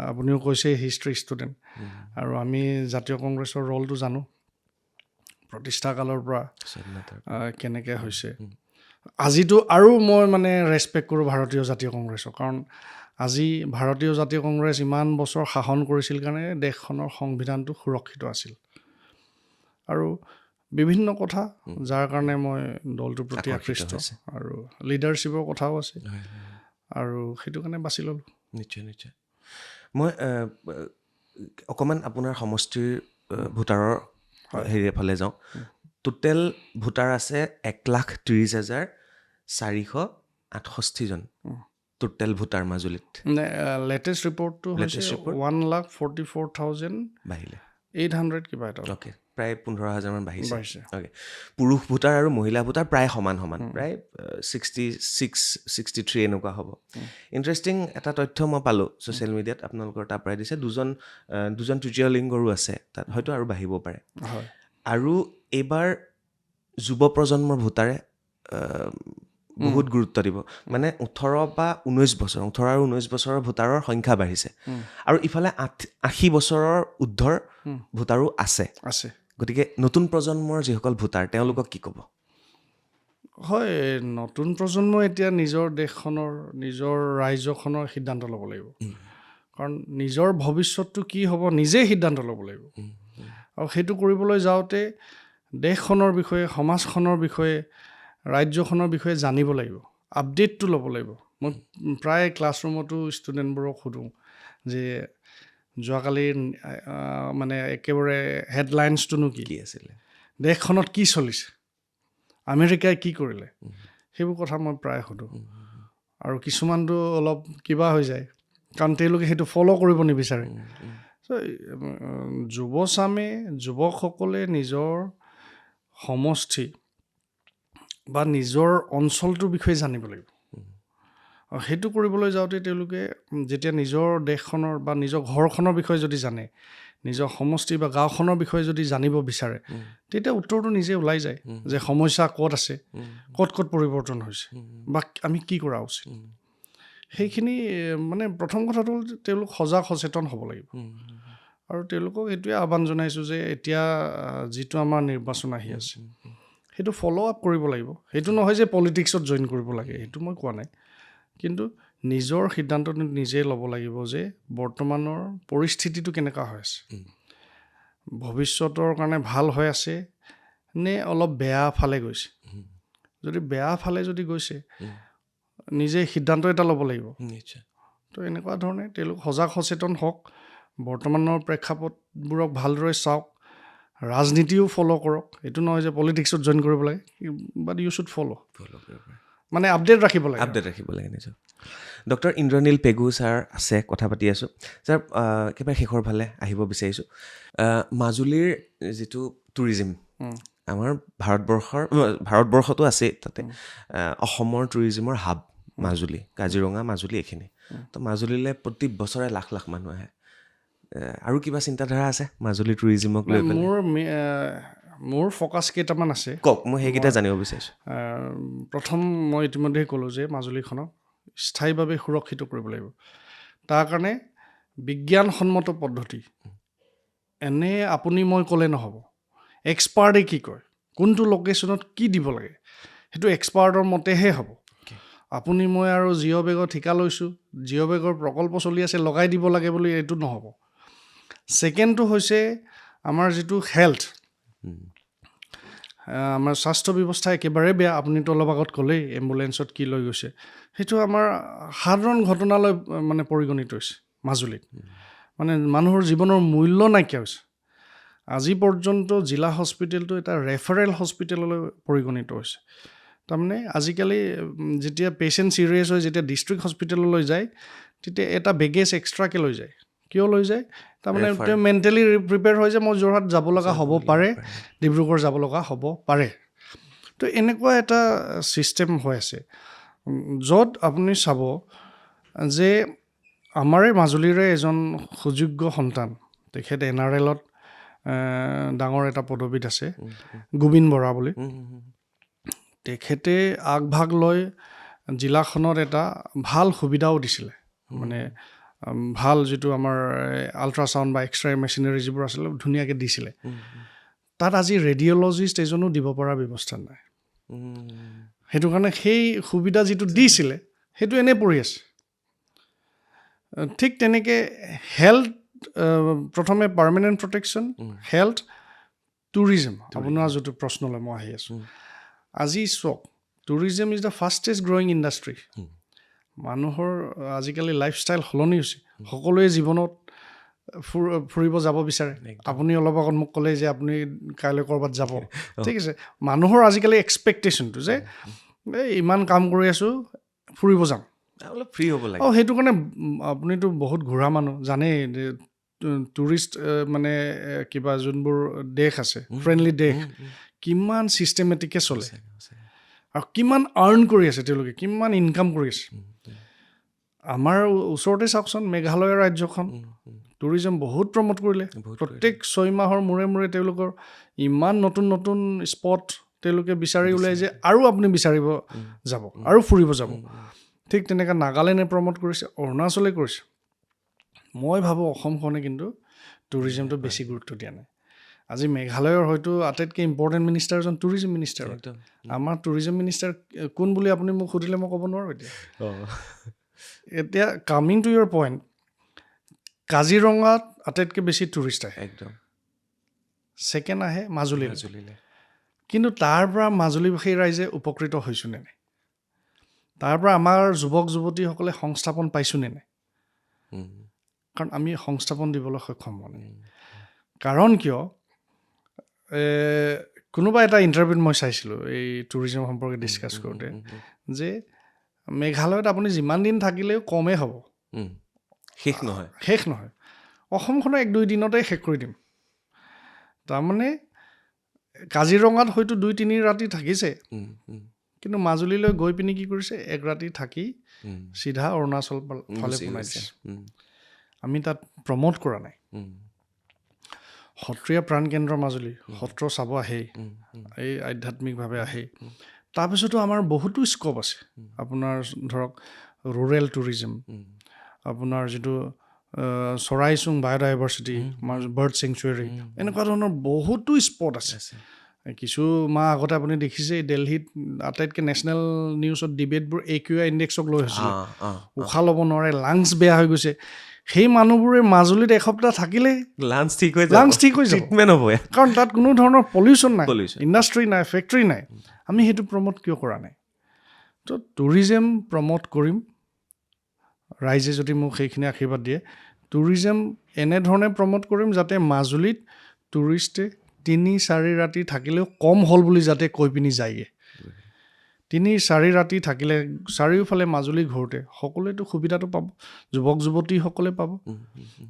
আপুনিও কৈছে হিষ্ট্ৰী ষ্টুডেণ্ট আৰু আমি জাতীয় কংগ্ৰেছৰ ৰলটো জানো প্ৰতিষ্ঠা কালৰ পৰা কেনেকৈ হৈছে আজিতো আৰু মই মানে ৰেচপেক্ট কৰোঁ ভাৰতীয় জাতীয় কংগ্ৰেছক কাৰণ আজি ভাৰতীয় জাতীয় কংগ্ৰেছ ইমান বছৰ শাসন কৰিছিল কাৰণে দেশখনৰ সংবিধানটো সুৰক্ষিত আছিল আৰু বিভিন্ন কথা যাৰ কাৰণে মই দলটোৰ প্ৰতি আকৃষ্ট আৰু লিডাৰশ্বিপৰ কথাও আছে আৰু সেইটো কাৰণে বাছি ল'লোঁ নিশ্চয় নিশ্চয় মই অকণমান আপোনাৰ সমষ্টিৰ ভোটাৰৰ হেৰিৰ ফালে যাওঁ টোটেল ভোটাৰ আছে 1,30,468 জন টোটেল ভোটাৰ মাজুলীত লেটেষ্ট ৰিপৰ্টটো হৈছে 1,44,800 বাঢ়িলে কিবা এটা অ'কে প্ৰায় 15,000 মান বাঢ়িছে অ'কে পুৰুষ ভোটাৰ আৰু মহিলা ভোটাৰ প্ৰায় সমান প্ৰায় 66-63 এনেকুৱা হ'ব ইণ্টাৰেষ্টিং এটা তথ্য মই পালোঁ ছ'চিয়েল মিডিয়াত আপোনালোকৰ তাৰ পৰাই দিছে দুজন তৃতীয় লিংগৰো আছে তাত হয়তো আৰু বাঢ়িব পাৰে আৰু এইবাৰ যুৱ প্ৰজন্মৰ ভোটাৰে বহুত গুৰুত্ব দিব মানে 18 আৰু 19 বছৰৰ ভোটাৰৰ সংখ্যা বাঢ়িছে আৰু ইফালে 80 বছৰৰ ঊৰ্ধৰ ভোটাৰো আছে গতিকে নতুন প্ৰজন্মৰ যিসকল ভোটাৰ তেওঁলোকক কি ক'ব হয় নতুন প্ৰজন্মই এতিয়া নিজৰ দেশখনৰ নিজৰ ৰাজ্যখনৰ সিদ্ধান্ত ল'ব লাগিব কাৰণ নিজৰ ভৱিষ্যতটো কি হ'ব নিজেই সিদ্ধান্ত ল'ব লাগিব আৰু সেইটো কৰিবলৈ যাওঁতে দেশখনৰ বিষয়ে সমাজখনৰ বিষয়ে ৰাজ্যখনৰ বিষয়ে জানিব লাগিব আপডেটটো ল'ব লাগিব মই প্ৰায় ক্লাছৰুমতো ষ্টুডেণ্টবোৰক সোধোঁ যে যোৱাকালিৰ মানে একেবাৰে হেডলাইনছটোনো কি আছিলে দেশখনত কি চলিছে আমেৰিকাই কি কৰিলে সেইবোৰ কথা মই প্ৰায় সোধোঁ আৰু কিছুমানটো অলপ কিবা হৈ যায় কাৰণ তেওঁলোকে সেইটো ফ'ল' কৰিব নিবিচাৰে যুৱকসকলে নিজৰ সমষ্টি বা নিজৰ অঞ্চলটোৰ বিষয়ে জানিব লাগিব আৰু সেইটো কৰিবলৈ যাওঁতে তেওঁলোকে যেতিয়া নিজৰ দেশখনৰ বা নিজৰ ঘৰখনৰ বিষয়ে যদি জানে নিজৰ সমষ্টি বা গাঁওখনৰ বিষয়ে যদি জানিব বিচাৰে তেতিয়া উত্তৰটো নিজে ওলাই যায় যে সমস্যা ক'ত আছে ক'ত পৰিৱৰ্তন হৈছে বা আমি কি কৰা উচিত সেইখিনি মানে প্ৰথম কথাটো হ'ল তেওঁলোক সজাগ সচেতন হ'ব লাগিব আৰু তেওঁলোকক এইটোৱে আহ্বান জনাইছোঁ যে এতিয়া যিটো আমাৰ নিৰ্বাচন আহি আছে সেইটো ফ'ল' আপ কৰিব লাগিব সেইটো নহয় যে পলিটিক্সত জইন কৰিব লাগে সেইটো মই কোৱা নাই কিন্তু নিজৰ সিদ্ধান্তটো নিজে ল'ব লাগিব যে বৰ্তমানৰ পৰিস্থিতিটো কেনেকুৱা হৈ আছে ভৱিষ্যতৰ কাৰণে ভাল হৈ আছে নে অলপ বেয়া ফালে গৈছে যদি বেয়া ফালে যদি গৈছে নিজে সিদ্ধান্ত এটা ল'ব লাগিব নিশ্চয় তো এনেকুৱা ধৰণে তেওঁলোক সজাগ সচেতন হওক বৰ্তমানৰ প্ৰেক্ষাপটবোৰক ভালদৰে চাওক ৰাজনীতিও ফ'ল' কৰক এইটো নহয় যে পলিটিক্সত জইন কৰিব লাগে বাট ইউ শ্বুড ফ'ল' মানে আপডেট ৰাখিব লাগে নিজৰ ডক্টৰ ইন্দ্ৰনীল পেগু ছাৰ আছে কথা পাতি আছোঁ ছাৰ একেবাৰে শেষৰ ফালে আহিব বিচাৰিছোঁ মাজুলীৰ যিটো টুৰিজিম আমাৰ ভাৰতবৰ্ষতো আছেই তাতে অসমৰ টুৰিজিমৰ হাব মাজুলী কাজিৰঙা মাজুলী এইখিনি তো মাজুলীলৈ প্ৰতি বছৰে লাখ লাখ মানুহ আহে আৰু কিবা চিন্তাধাৰা আছে মাজুলী টুৰিজিমক লৈ মোৰ ফ'কাছ কেইটামান আছে কওক মই সেইকেইটা জানিব বিচাৰিছোঁ প্ৰথম মই ইতিমধ্যে ক'লোঁ যে মাজুলীখনক স্থায়ীভাৱে সুৰক্ষিত কৰিব লাগিব তাৰ কাৰণে বিজ্ঞানসন্মত পদ্ধতি এনে আপুনি মই ক'লে নহ'ব এক্সপাৰ্টে কি কয় কোনটো লোকেশ্যনত কি দিব লাগে সেইটো এক্সপাৰ্টৰ মতেহে হ'ব আপুনি মই আৰু জিঅ' বেগৰ ঠিকা লৈছোঁ জিঅ' বেগৰ প্ৰকল্প চলি আছে লগাই দিব লাগে বুলি এইটো নহ'ব ছেকেণ্ডটো হৈছে আমাৰ যিটো হেল্থ আমাৰ স্বাস্থ্য ব্যৱস্থা একেবাৰে বেয়া আপুনিতো অলপ আগত ক'লেই এম্বুলেঞ্চত কি লৈ গৈছে সেইটো আমাৰ সাধাৰণ ঘটনালৈ মানে পৰিগণিত হৈছে মাজুলীত মানে মানুহৰ জীৱনৰ মূল্য নাইকিয়া হৈছে আজি পৰ্যন্ত জিলা হস্পিটেলটো এটা ৰেফাৰেল হস্পিটেললৈ পৰিগণিত হৈছে তাৰমানে আজিকালি যেতিয়া পেচেণ্ট চিৰিয়াছ হয় যেতিয়া ডিষ্ট্ৰিক্ট হস্পিটেললৈ যায় তেতিয়া এটা বেগেজ এক্সট্ৰাকৈ লৈ যায় কিয় লৈ যায় তাৰমানে তেওঁ মেণ্টেলি প্ৰিপেয়াৰ হৈ যে মই যোৰহাট যাব লগা হ'ব পাৰে ডিব্ৰুগড় যাব লগা হ'ব পাৰে তো এনেকুৱা এটা ছিষ্টেম হৈ আছে য'ত আপুনি চাব যে আমাৰে মাজুলীৰে এজন সুযোগ্য সন্তান তেখেত NRLত ডাঙৰ এটা পদবীত আছে গোবিন বৰা বুলি তেখেতে আগভাগ লৈ জিলাখনত এটা ভাল সুবিধাও দিছিলে মানে ভাল যিটো আমাৰ আল্ট্ৰাছাউণ্ড বা এক্সৰে মেচিনাৰী যিবোৰ আছিলে ধুনীয়াকৈ দিছিলে তাত আজি ৰেডিঅ'লজিষ্ট এজনো দিব পৰা ব্যৱস্থা নাই সেইটো কাৰণে সেই সুবিধা যিটো দিছিলে সেইটো এনেই পৰি আছে ঠিক তেনেকৈ হেল্থ প্ৰথমে পাৰ্মানেণ্ট প্ৰটেকশ্যন হেল্থ টুৰিজম আপোনাৰ যিটো প্ৰশ্নলৈ মই আহি আছোঁ আজি চাওক tourism is the fastest growing industry মানুহৰ আজিকালি লাইফষ্টাইল সলনি হৈছে সকলোৱে জীৱনত ফুৰিব যাব বিচাৰে আপুনি অলপ আগত মোক ক'লে যে আপুনি কাইলৈ ক'ৰবাত যাব ঠিক আছে মানুহৰ আজিকালি এক্সপেক্টেশ্যনটো যে ইমান কাম কৰি আছোঁ ফুৰিব যাম অলপ ফ্ৰী হ'ব লাগে সেইটো কাৰণে আপুনিতো বহুত ঘূৰা মানুহ জানেই টুৰিষ্ট মানে কিবা যোনবোৰ দেশ আছে ফ্ৰেণ্ডলি দেশ কিমান ছিষ্টেমেটিককৈ চলে আৰু কিমান আৰ্ণ কৰি আছে তেওঁলোকে কিমান ইনকাম কৰি আছে আমাৰ ওচৰতে চাওকচোন মেঘালয় ৰাজ্যখন টুৰিজম বহুত প্ৰমোট কৰিলে প্ৰত্যেক 6 মাহৰ মূৰে মূৰে তেওঁলোকৰ ইমান নতুন নতুন স্পট তেওঁলোকে বিচাৰি ওলাই যে আৰু আপুনি বিচাৰিব যাব আৰু ফুৰিব যাব ঠিক তেনেকৈ নাগালেণ্ডে প্ৰমোট কৰিছে অৰুণাচলে কৰিছে মই ভাবোঁ অসমখনে কিন্তু টুৰিজমটো বেছি গুৰুত্ব দিয়া নাই আজি মেঘালয়ৰ হয়তো আটাইতকৈ ইম্পৰ্টেণ্ট মিনিষ্টাৰ এজন টুৰিজম মিনিষ্টাৰ আমাৰ টুৰিজম মিনিষ্টাৰ কোন বুলি আপুনি মোক সুধিলে মই ক'ব নোৱাৰোঁ এতিয়া কামিং টু ইয়ৰ পইণ্ট কাজিৰঙাত আটাইতকৈ বেছি টুৰিষ্ট আহে একদম ছেকেণ্ড আহে মাজুলীলৈ কিন্তু তাৰ পৰা মাজুলীভাষী ৰাইজে উপকৃত হৈছোঁ নে নাই তাৰ পৰা আমাৰ যুৱক যুৱতীসকলে সংস্থাপন পাইছোঁ নে নাই কাৰণ আমি সংস্থাপন দিবলৈ সক্ষম হোৱা নাই কাৰণ কিয় কোনোবা এটা ইণ্টাৰভিউত মই চাইছিলোঁ এই টুৰিজম সম্পৰ্কে ডিছকাছ কৰোঁতে যে মেঘালয়ত আপুনি যিমান দিন থাকিলেও কমেই হ'ব শেষ নহয় অসমখনৰ 1-2 দিনতে শেষ কৰি দিম তাৰমানে কাজিৰঙাত হয়তো 2-3 ৰাতি থাকিছে কিন্তু মাজুলীলৈ গৈ পিনি কি কৰিছে 1 ৰাতি থাকি চিধা অৰুণাচল ফালে বনাই দিছে আমি তাত প্ৰমোট কৰা নাই সত্ৰীয়া প্ৰাণকেন্দ্ৰ মাজুলী সত্ৰ চাব আহেই এই আধ্যাত্মিকভাৱে আহেই তাৰপিছতো আমাৰ বহুতো স্ক'প আছে আপোনাৰ ধৰক ৰুৰেল টুৰিজম আপোনাৰ যিটো চৰাইচুং বায়'ডাইভাৰ্চিটি আমাৰ বাৰ্ড চেংচুৱেৰী এনেকুৱা ধৰণৰ বহুতো স্পট আছে কিছু মাহ আগতে আপুনি দেখিছে দিল্লীত আটাইতকৈ নেশ্যনেল নিউজত ডিবেটবোৰ AQI ইণ্ডেক্সক লৈ হৈছিলে উশাহ ল'ব নোৱাৰে লাংছ বেয়া হৈ গৈছে সেই মানুহবোৰে মাজুলীত এসপ্তাহ থাকিলে লাংছ ঠিক হৈ যাব ট্ৰিটমেণ্ট হ'ব কাৰণ তাত কোনো ধৰণৰ পলিউশ্যন নাই ইণ্ডাষ্ট্ৰী নাই ফেক্টৰী নাই আমি সেইটো প্ৰমোট কিয় কৰা নাই তো টুৰিজম প্ৰমোট কৰিম ৰাইজে যদি মোক সেইখিনি আশীৰ্বাদ দিয়ে টুৰিজম এনেধৰণে প্ৰমোট কৰিম যাতে মাজুলীত টুৰিষ্টে 3-4 ৰাতি থাকিলেও কম হ'ল বুলি যাতে কৈ পিনি যায়গৈ 3-4 ৰাতি থাকিলে চাৰিওফালে মাজুলী ঘূৰোঁতে সকলোৱেতো সুবিধাটো পাব যুৱক যুৱতীসকলে পাব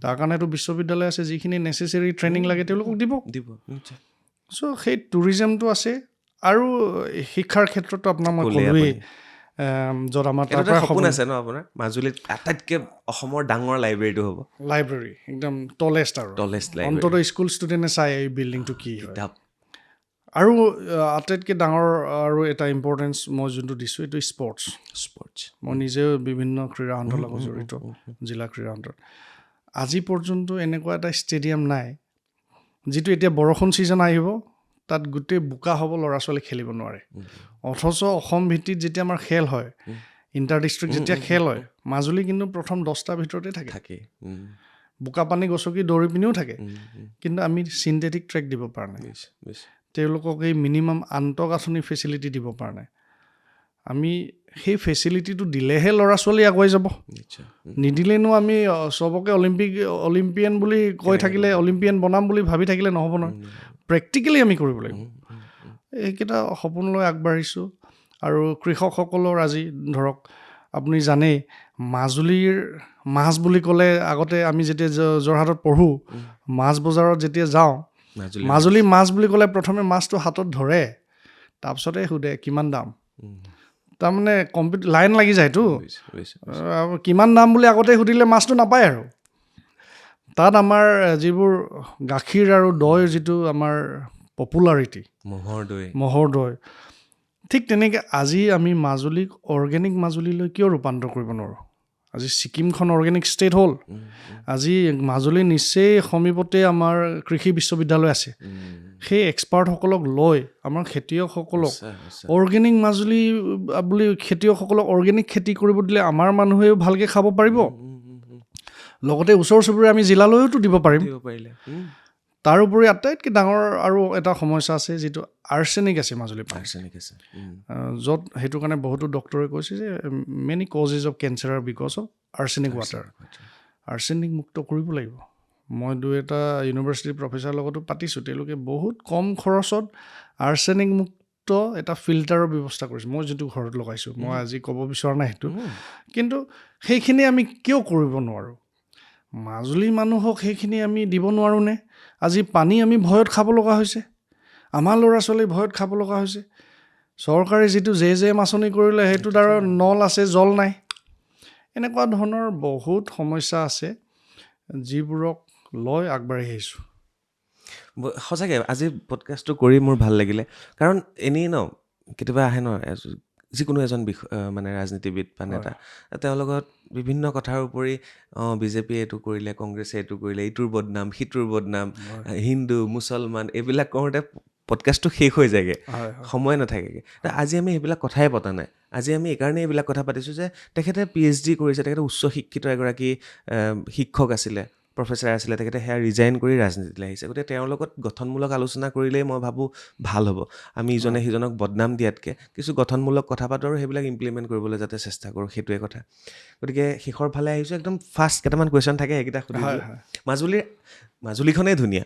তাৰ কাৰণেতো বিশ্ববিদ্যালয় আছে যিখিনি নেচেচেৰী ট্ৰেইনিং লাগে তেওঁলোকক দিব চ' সেই টুৰিজমটো আছে আৰু শিক্ষাৰ ক্ষেত্ৰতো আপোনাক মই ক'লোৱেই য'ত আমাৰ তাৰ পৰা সপোন আছে ন আপোনাৰ মাজুলীত আটাইতকৈ অসমৰ ডাঙৰ লাইব্ৰেৰীটো হ'ব লাইব্ৰেৰী একদম টলেষ্ট অন্তত স্কুল ষ্টুডেণ্টে চাই এই বিল্ডিংটো কি হয় আৰু আটাইতকৈ ডাঙৰ আৰু এটা ইম্পৰ্টেঞ্চ মই যোনটো দিছোঁ এইটো স্পৰ্টছ মই নিজেও বিভিন্ন ক্ৰীড়া সন্থাৰ লগত জড়িত জিলা ক্ৰীড়া সন্থাত আজি পৰ্যন্ত এনেকুৱা এটা ষ্টেডিয়াম নাই যিটো এতিয়া বৰষুণ ছিজন আহিব তাত গোটেই বোকা হ'ব, ল'ৰা ছোৱালী খেলিব নোৱাৰে। অথচ অসম ভিত্তিত যেতিয়া আমাৰ খেল হয়, ইণ্টাৰ ডিষ্ট্ৰিক্ট যেতিয়া খেল হয়, মাজুলী কিন্তু প্ৰথম 10টাৰ ভিতৰতে থাকে। বোকা পানী গছকি দৌৰি পিনিও থাকে, কিন্তু আমি চিন্থেটিক ট্ৰেক দিব পৰা নাই। তেওঁলোকক এই মিনিমাম আন্তঃগাঁথনি ফেচিলিটি দিব পৰা নাই। আমি সেই ফেচিলিটিটো দিলেহে ল'ৰা ছোৱালী আগুৱাই যাব। নিদিলেনো আমি চবকে অলিম্পিয়ান বুলি কৈ থাকিলে, অলিম্পিয়ান বনাম বুলি ভাবি থাকিলে নহ'ব নহয়। প্ৰেক্টিকেলি আমি কৰিব লাগিব। এইকেইটা সপোন লৈ আগবাঢ়িছোঁ। আৰু কৃষকসকলৰ আজি ধৰক আপুনি জানেই, মাজুলীৰ মাছ বুলি ক'লে আগতে আমি যেতিয়া যোৰহাটত পঢ়োঁ, মাছ বজাৰত যেতিয়া যাওঁ, মাজুলী মাছ বুলি ক'লে প্ৰথমে মাছটো হাতত ধৰে, তাৰপিছতে সোধে কিমান দাম। তাৰমানে লাইন লাগি যায়তো, কিমান দাম বুলি আগতে সুধিলে মাছটো নাপায় আৰু। তাত আমাৰ যিবোৰ গাখীৰ আৰু দৈৰ যিটো আমাৰ পপুলাৰিটি, ম'হৰ দৈ, ঠিক তেনেকৈ আজি আমি মাজুলীক অৰ্গেনিক মাজুলীলৈ কিয় ৰূপান্তৰ কৰিব নোৱাৰোঁ? আজি ছিকিমখন অৰ্গেনিক ষ্টেট হ'ল। আজি মাজুলী নিচেই সমীপতে আমাৰ কৃষি বিশ্ববিদ্যালয় আছে। সেই এক্সপাৰ্টসকলক লৈ আমাৰ খেতিয়কসকলক অৰ্গেনিক মাজুলী বুলি খেতিয়কসকলক অৰ্গেনিক খেতি কৰিব দিলে আমাৰ মানুহেও ভালকৈ খাব পাৰিব, লগতে ওচৰ চুবুৰীয়া আমি জিলালৈওতো দিব পাৰিম। তাৰোপৰি আটাইতকৈ ডাঙৰ আৰু এটা সমস্যা আছে, যিটো আৰ্ছেনিক আছে মাজুলীৰ পানী, য'ত সেইটো কাৰণে বহুতো ডক্টৰে কৈছে যে many causes of cancer R because of arsenic water. Arsenic মুক্ত কৰিব লাগিব। মই 2-এটা ইউনিভাৰ্চিটিৰ প্ৰফেচাৰৰ লগতো পাতিছোঁ, তেওঁলোকে বহুত কম খৰচত আৰ্ছেনিক মুক্ত এটা ফিল্টাৰৰ ব্যৱস্থা কৰিছে। মই যিটো ঘৰত লগাইছোঁ, মই আজি ক'ব বিচৰা নাই সেইটো, কিন্তু সেইখিনি আমি কিয় কৰিব নোৱাৰোঁ? মাজুলী মানুহক সেইখিনি আমি দিব নোৱাৰোঁনে? আজি পানী আমি ভয়ত খাব লগা হৈছে, আমাৰ ল'ৰা ছোৱালী ভয়ত খাব লগা হৈছে। চৰকাৰে যিটো জে আঁচনি কৰিলে, সেইটো দ্বাৰা নল আছে, জল নাই। এনেকুৱা ধৰণৰ বহুত সমস্যা আছে, যিবোৰক লৈ আগবাঢ়ি আহিছোঁ। সঁচাকৈ আজি পডকাষ্টটো কৰি মোৰ ভাল লাগিলে, কাৰণ এনেই কেতিয়াবা আহে যিকোনো এজন মানে ৰাজনীতিবিদ বা নেতা, তেওঁৰ লগত বিভিন্ন কথাৰ উপৰি বিজেপি এইটো কৰিলে, কংগ্ৰেছে এইটো কৰিলে, এইটোৰ বদনাম, সিটোৰ বদনাম, হিন্দু মুছলমান, এইবিলাক কৰোঁতে পডকাষ্টটো শেষ হৈ যায়গৈ, সময় নাথাকেগৈ। আজি আমি সেইবিলাক কথাই পতা নাই। আজি আমি এইকাৰণেই এইবিলাক কথা পাতিছোঁ যে তেখেতে PhD কৰিছে, তেখেতে উচ্চ শিক্ষিত এগৰাকী শিক্ষক আছিলে, প্ৰফেচাৰ আছিলে, তেখেতে সেয়া ৰিজাইন কৰি ৰাজনীতিলৈ আহিছে। গতিকে তেওঁৰ লগত গঠনমূলক আলোচনা কৰিলেই মই ভাবোঁ ভাল হ'ব। আমি ইজনে সিজনক বদনাম দিয়াতকৈ কিছু গঠনমূলক কথা পাতোঁ আৰু সেইবিলাক ইমপ্লিমেণ্ট কৰিবলৈ যাতে চেষ্টা কৰোঁ, সেইটোৱে কথা। গতিকে শেষৰ ফালে আহিছোঁ, একদম ফাৰ্ষ্ট কেইটামান কুৱেশ্যন থাকে, সেইকেইটা সুধিছোঁ। মাজুলীখনেই ধুনীয়া,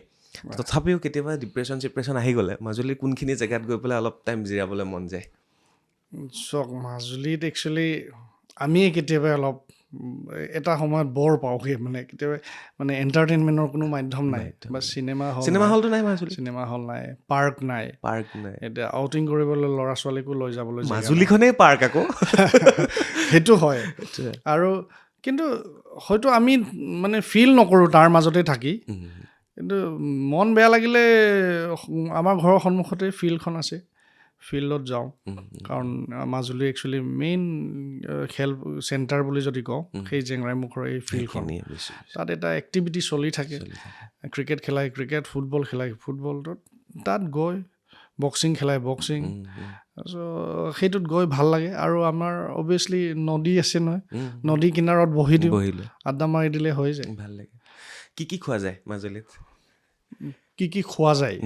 তথাপিও কেতিয়াবা ডিপ্ৰেশ্যন আহি গ'লে মাজুলীৰ কোনখিনি জেগাত গৈ পেলাই অলপ টাইম জিৰাবলৈ মন যায়? চাওক, মাজুলীত একচুৱেলি আমিয়ে কেতিয়াবা অলপ এটা সময়ত বৰ পাওঁগৈ, মানে কেতিয়াবা মানে এণ্টাৰটেইনমেণ্টৰ কোনো মাধ্যম নাই, বা চিনেমা হলটো নাই, চিনেমা হল নাই, পাৰ্ক নাই। এতিয়া আউটিং কৰিবলৈ ল'ৰা ছোৱালীকো লৈ যাবলৈ মাজুলীখনেই পাৰ্ক আকৌ সেইটো হয়। আৰু কিন্তু হয়তো আমি মানে ফিল নকৰোঁ তাৰ মাজতে থাকি, কিন্তু মন বেয়া লাগিলে আমাৰ ঘৰৰ সন্মুখতে ফিল্ডখন আছে, ফিল্ডত যাওঁ। কাৰণ মাজুলী একচুৱেলি মেইন খেল চেণ্টাৰ বুলি যদি কওঁ, সেই জেংৰাইমুখৰ এই ফিল্ডখন, তাত এটা এক্টিভিটি চলি থাকে। ক্ৰিকেট খেলাই ক্ৰিকেট, ফুটবল খেলাই ফুটবল, তাত গৈ বক্সিং খেলাই বক্সিং, সেইটোত গৈ ভাল লাগে। আৰু আমাৰ অভিয়াছলি নদী আছে নহয়, নদী কিনাৰত বহি দিওঁ, আড্ডা মাৰি দিলে হৈ যায়, ভাল লাগে। কি খোৱা যায় মাজুলীত? কি খোৱা যায়,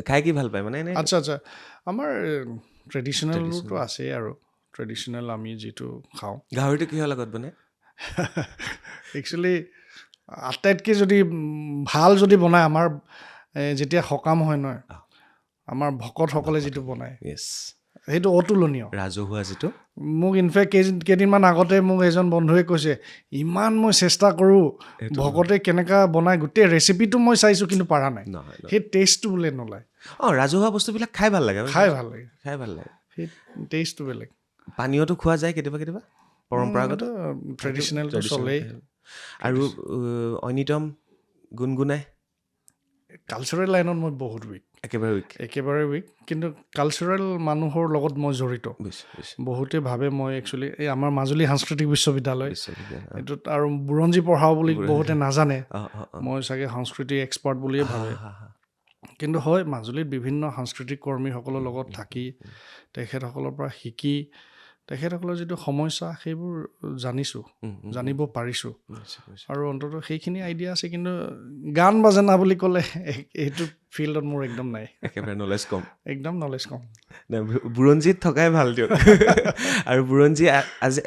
খাই কি ভাল পায় মানে? আচ্ছা, আমাৰ ট্ৰেডিশ্যনেলটো আছেই, আৰু ট্ৰেডিশ্যনেল আমি যিটো খাওঁ। গাহৰিটো কিহৰ লগত বনায়? একচুৱেলি আটাইতকৈ যদি ভাল যদি বনায়, আমাৰ যেতিয়া সকাম হয় নহয়, আমাৰ ভকতসকলে যিটো বনায়, সেইটো অতুলনীয়, ৰাজহুৱা যিটো। মোক ইনফেক্ট কেইদিনমান আগতে মোক এজন বন্ধুৱে কৈছে, ইমান মই চেষ্টা কৰোঁ, ভকতে কেনেকুৱা বনায়, গোটেই ৰেচিপিটো মই চাইছোঁ, কিন্তু পাৰা নাই, সেই টেষ্টটো বোলে নোলায়। ৰাজহুৱা বস্তুবিলাক খাই ভাল লাগে, সেই টেষ্টটো বেলেগ। পানীয়টো খোৱা যায় কেতিয়াবা পৰম্পৰাগত, ট্ৰেডিশ্যনেলটো চলেই। আৰু অন্যতম গুণগুণাই কালচাৰেল লাইনত মই বহুত একেবাৰে উইক, কিন্তু কালচাৰেল মানুহৰ লগত মই জড়িত। বহুতে ভাবে মই একচুৱেলি এই আমাৰ মাজুলী সাংস্কৃতিক বিশ্ববিদ্যালয় এইটোত আৰু বুৰঞ্জী পঢ়াওঁ বুলি বহুতে নাজানে, মই চাগে সংস্কৃতি এক্সপাৰ্ট বুলিয়ে ভাবে, কিন্তু হয় মাজুলীত বিভিন্ন সাংস্কৃতিক কৰ্মীসকলৰ লগত থাকি তেখেতসকলৰ পৰা শিকি তেখেতসকলৰ যিটো সমস্যা সেইবোৰ জানিব পাৰিছোঁ আৰু অন্ততঃ সেইখিনি আইডিয়া আছে কিন্তু গান বাজানা বুলি ক'লে এইটো ফিল্ডত মোৰ একদম নাই একেবাৰে নলেজ কম একদম নলেজ কম বুৰঞ্জীত থকাই ভাল দিয়ক আৰু বুৰঞ্জী আজি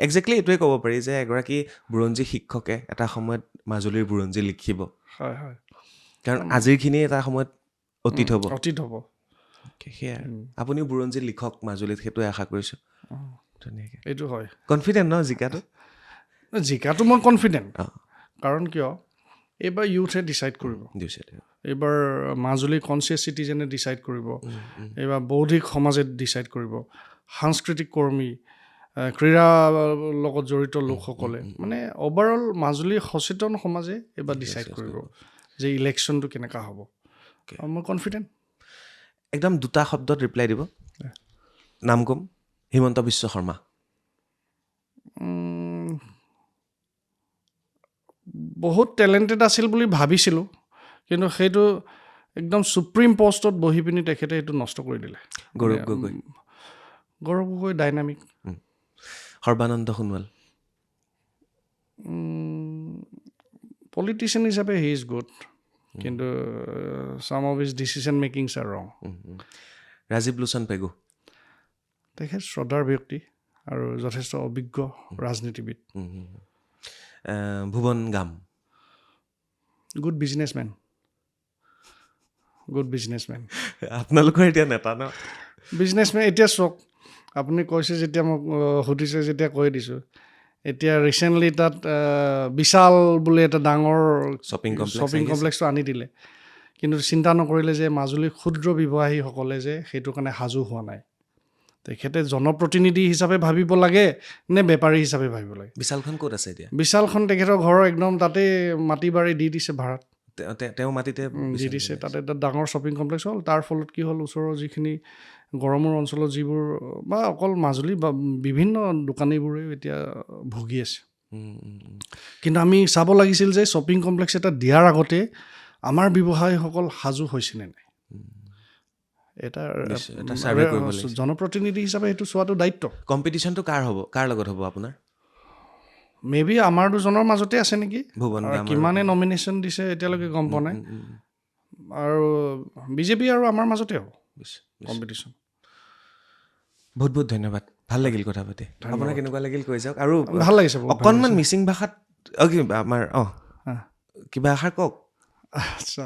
একজেক্টলি এইটোৱে ক'ব পাৰি যে এগৰাকী বুৰঞ্জী শিক্ষকে এটা সময়ত মাজুলীৰ বুৰঞ্জী লিখিব হয় হয় কাৰণ আজিৰখিনি এটা সময়ত অতীত হ'ব সেয়াই আপুনিও বুৰঞ্জী লিখক মাজুলীত সেইটোৱে আশা কৰিছোঁ ধুনীয়াকৈ এইটো হয় কনফিডেণ্ট ন জিকাটো মই কনফিডেণ্ট কাৰণ কিয় এইবাৰ ইউথে ডিচাইড কৰিব এইবাৰ মাজুলী কনচিয়াছ চিটিজেনে ডিচাইড কৰিব এইবাৰ বৌদ্ধিক সমাজে ডিচাইড কৰিব সাংস্কৃতিক কৰ্মী ক্ৰীড়া লগত জড়িত লোকসকলে মানে অভাৰঅল মাজুলীৰ সচেতন সমাজে এইবাৰ ডিচাইড কৰিব যে ইলেকশ্যনটো কেনেকুৱা হ'ব মই কনফিডেণ্ট একদম দুটা শব্দত ৰিপ্লাই দিব নাম ক'ম হিমন্ত বিশ্ব শৰ্মা বহুত টেলেণ্টেড আছিল বুলি ভাবিছিলোঁ কিন্তু সেইটো একদম ছুপ্ৰিম পষ্টত বহি পিনি তেখেতে সেইটো নষ্ট কৰি দিলে গৌৰৱ গগৈ ডাইনামিক সৰ্বানন্দ সোণোৱাল পলিটিচিয়ান হিচাপে হি ইজ গুড কিন্তু চাম অফ হিজ ডিচিশ্যন মেকিংছ আৰ ৰং ৰাজীৱ লোচন পেগু তেখেত শ্ৰদ্ধাৰ ব্যক্তি আৰু যথেষ্ট অভিজ্ঞ ৰাজনীতিবিদ ভুৱন গাম গুড বিজনেছমেন আপোনালোকৰ এতিয়া নেতা ন বিজনেছমেন এতিয়া চাওক আপুনি কৈছে যেতিয়া মোক সুধিছে যেতিয়া কৈ দিছোঁ এতিয়া ৰিচেণ্টলি তাত বিশাল বুলি এটা ডাঙৰ শ্বপিং কমপ্লেক্সটো আনি দিলে কিন্তু চিন্তা নকৰিলে যে মাজুলীৰ ক্ষুদ্ৰ ব্যৱসায়ীসকলে যে সেইটো কাৰণে সাজু হোৱা নাই তেখেতে জনপ্ৰতিনিধি হিচাপে ভাবিব লাগে নে বেপাৰী হিচাপে ভাবিব লাগে বিশালখন ক'ত আছে এতিয়া বিশালখন তেখেতৰ ঘৰৰ একদম তাতে মাটি বাৰী দি দিছে ভাড়াত তেওঁ মাটিতে দি দিছে তাতে এটা ডাঙৰ শ্বপিং কমপ্লেক্স হ'ল তাৰ ফলত কি হ'ল ওচৰৰ যিখিনি গড়মূৰ অঞ্চলত যিবোৰ বা অকল মাজুলী বা বিভিন্ন দোকানীবোৰে এতিয়া ভুগি আছে কিন্তু আমি চাব লাগিছিল যে শ্বপিং কমপ্লেক্স এটা দিয়াৰ আগতে আমাৰ ব্যৱসায়ীসকল সাজু হৈছেনে নাই এটা জনপ্ৰতিনিধি হিচাপে সেইটো চোৱাটো দায়িত্ব কম্পিটিশ্যনটো কাৰ লগত হ'ব আপোনাৰ মেবি আমাৰ দুজনৰ মাজতে আছে নেকি ভুৱন গাম কিমানে নমিনেশ্যন দিছে এতিয়ালৈকে গম পোৱা নাই আৰু বিজেপি আৰু আমাৰ মাজতে হ'ব কম্পিটিশ্যন বহুত বহুত ধন্যবাদ ভাল লাগিল কথা পাতি আপোনাৰ কেনেকুৱা লাগিল কৈ যাওক আৰু ভাল লাগিছে অকণমান মিচিং ভাষাত আমাৰ কিবা এষাৰ কওক আচ্ছা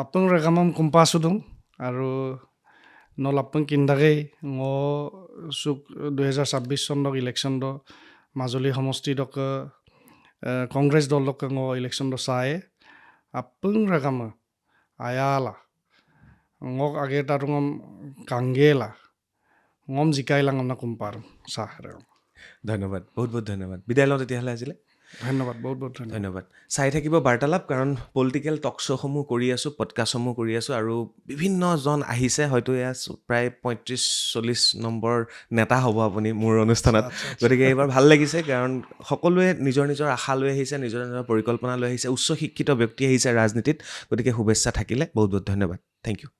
apeng rekamam kumpasudung আৰু নলাপং কিন্দাকেই চুক 2026 চনক ইলেকশ্যন দ মাজুলী সমষ্টিদক কংগ্ৰেছ দলক ইলেকশ্যন দ চাই আপং ৰেকাম Ayala ngok age tarungam kangela ngom জিকাইলাং না কুম্পাৰ চাহ ধন্যবাদ বহুত বহুত ধন্যবাদ বিদায় লওঁ তেতিয়াহ'লে আজিলে ধন্যবাদ বহুত বহুত ধন্যবাদ চাই থাকিব বাৰ্তালাপ কাৰণ পলিটিকেল টক শ্ব'সমূহ কৰি আছোঁ পডকাষ্টসমূহ কৰি আছোঁ আৰু বিভিন্নজন আহিছে হয়তো এয়া প্ৰায় 35-40 নম্বৰ নেতা হ'ব আপুনি মোৰ অনুষ্ঠানত গতিকে এইবাৰ ভাল লাগিছে কাৰণ সকলোৱে নিজৰ নিজৰ আশা লৈ আহিছে নিজৰ নিজৰ পৰিকল্পনা লৈ আহিছে উচ্চ শিক্ষিত ব্যক্তি আহিছে ৰাজনীতিত গতিকে শুভেচ্ছা থাকিলে বহুত বহুত ধন্যবাদ থেংক ইউ